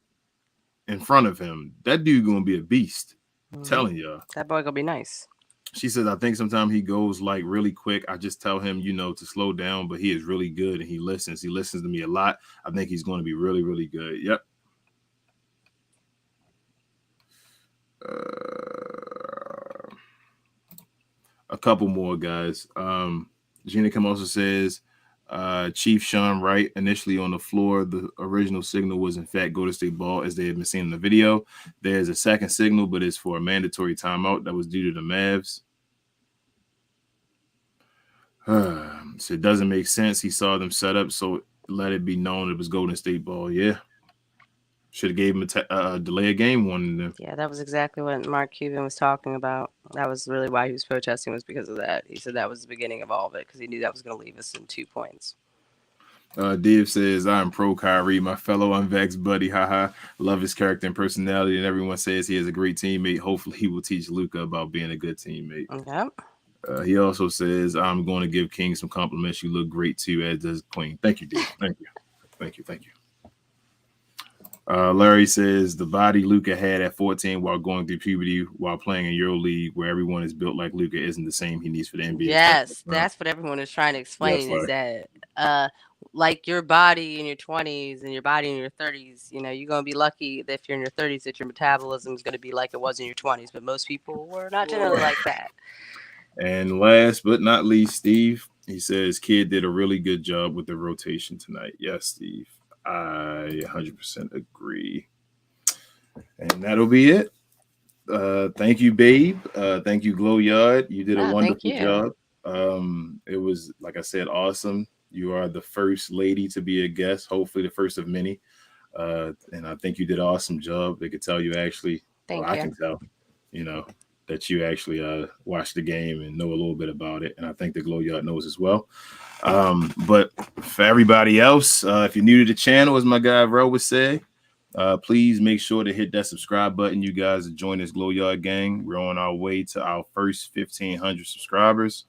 in front of him. That dude going to be a beast. I'm telling y'all. That boy going to be nice. She says, I think sometimes he goes like really quick. I just tell him, to slow down, but he is really good and he listens. He listens to me a lot. I think he's going to be really, really good. Yep. A couple more guys. Gina Kim also says, Chief Sean Wright initially on the floor. The original signal was in fact Golden State ball, as they have been seen in the video. There's a second signal, but it's for a mandatory timeout that was due to the Mavs. So it doesn't make sense. He saw them set up, so let it be known it was Golden State ball. Yeah, should have gave him a delay of game one. Yeah, that was exactly what Mark Cuban was talking about. That was really why he was protesting, was because of that. He said that was the beginning of all of it because he knew that was going to leave us in 2 points. Div says, I'm pro Kyrie, my fellow unvaxxed buddy. Haha. Love his character and personality, and everyone says he is a great teammate. Hopefully he will teach Luka about being a good teammate. Yep. He also says, I'm going to give King some compliments. You look great too, as does Queen. Thank you, Div. Thank you. Larry says the body Luka had at 14 while going through puberty while playing in EuroLeague, where everyone is built like Luka, isn't the same he needs for the NBA. Yes, that's what everyone is trying to explain, is that like your body in your 20s and your body in your 30s, you're going to be lucky that if you're in your 30s that your metabolism is going to be like it was in your 20s, but most people were not generally like that. And last but not least, Steve, he says Kid did a really good job with the rotation tonight. Yes, Steve. I 100% agree. And that'll be it. Thank you, Babe. Thank you, Glow Yard. You did a wonderful job. It was, like I said, awesome. You are the first lady to be a guest, hopefully the first of many. And I think you did an awesome job. They could tell you actually, I can tell, that you actually watched the game and know a little bit about it. And I think the Glow Yard knows as well. But for everybody else, if you're new to the channel, as my guy Ro would say, please make sure to hit that subscribe button, you guys, to join this Glow Yard gang. We're on our way to our first 1,500 subscribers.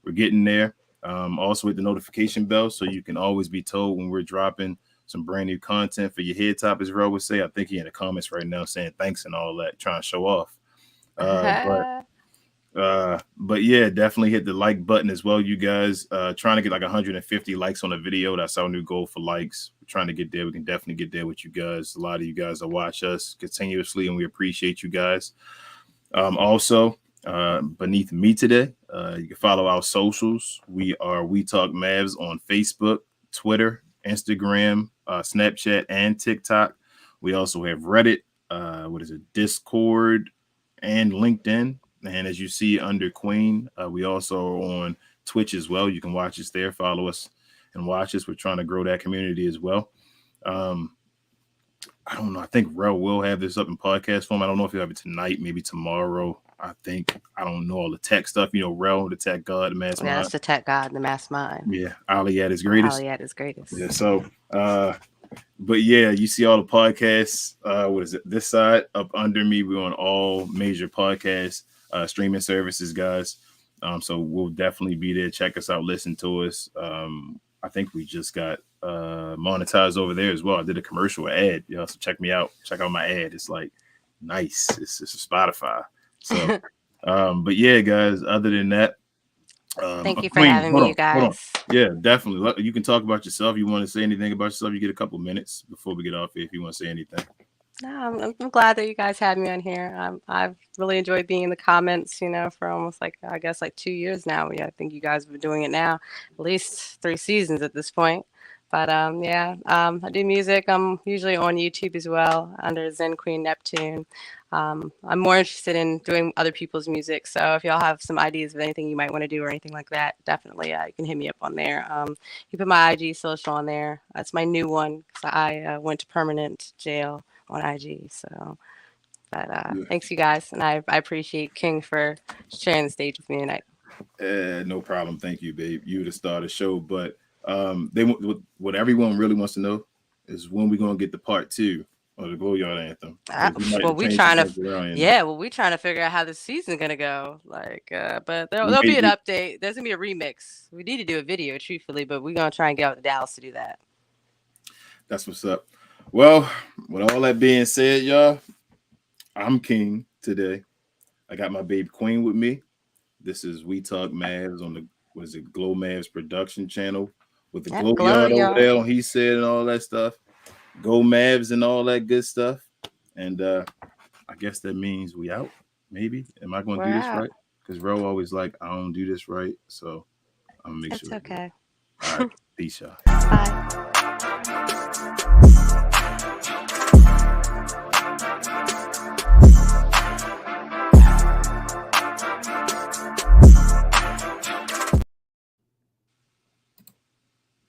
We're getting there. Also hit the notification bell so you can always be told when we're dropping some brand new content for your head top, as Ro would say. I think he in the comments right now saying thanks and all that, trying to show off. But But yeah, definitely hit the like button as well, you guys. Trying to get like 150 likes on a video. That's our new goal for likes. We're trying to get there. We can definitely get there with you guys. A lot of you guys that watch us continuously, and we appreciate you guys. Also, beneath me today, you can follow our socials. We Talk Mavs on Facebook, Twitter, Instagram, Snapchat, and TikTok. We also have Reddit, Discord, and LinkedIn. And as you see under Queen, we also are on Twitch as well. You can watch us there, follow us, and watch us. We're trying to grow that community as well. I don't know. I think Rel will have this up in podcast form. I don't know if he'll have it tonight, maybe tomorrow. I don't know all the tech stuff. You know, Rel, the tech god, the mastermind. Yeah, that's the tech god, the mastermind. Yeah, Ali at his greatest. Ali at his greatest. Yeah, so, but yeah, you see all the podcasts. What is it? This side up under me. We're on all major podcast streaming services, guys. So we'll definitely be there. Check us out. Listen to us. I think we just got monetized over there as well. I did a commercial ad. So check me out. Check out my ad. It's like nice. It's a Spotify. So, but yeah, guys. Other than that, thank you for having me, you guys. Yeah, definitely. You can talk about yourself. You want to say anything about yourself? You get a couple minutes before we get off here if you want to say anything. No, I'm glad that you guys had me on here. I've really enjoyed being in the comments, for almost like 2 years now. Yeah, I think you guys have been doing it now, at least 3 seasons at this point. But I do music. I'm usually on YouTube as well under Zen Queen Neptune. I'm more interested in doing other people's music. So if y'all have some ideas of anything you might want to do or anything like that, definitely you can hit me up on there. You put my IG social on there. That's my new one because I went to permanent jail on IG. So, but thanks you guys, and I appreciate King for sharing the stage with me tonight. No problem. Thank you, babe. You the star of the show, but what everyone really wants to know is when we gonna get the part 2 of the Glow Yard Anthem. We're trying to figure out how the season's gonna go. But there'll be an update. There's gonna be a remix. We need to do a video, truthfully, but we're gonna try and get out to Dallas to do that. That's what's up. Well, with all that being said, y'all, I'm King today. I got my babe Queen with me. This is We Talk Mavs on the Glow Mavs production channel with the Glow Yard over there. He said and all that stuff. Go Mavs and all that good stuff. And I guess that means we out. Maybe. Am I going to do this right? Because Ro always like, I don't do this right. So I'm going to make sure. It's okay. All right. Peace, y'all. Bye.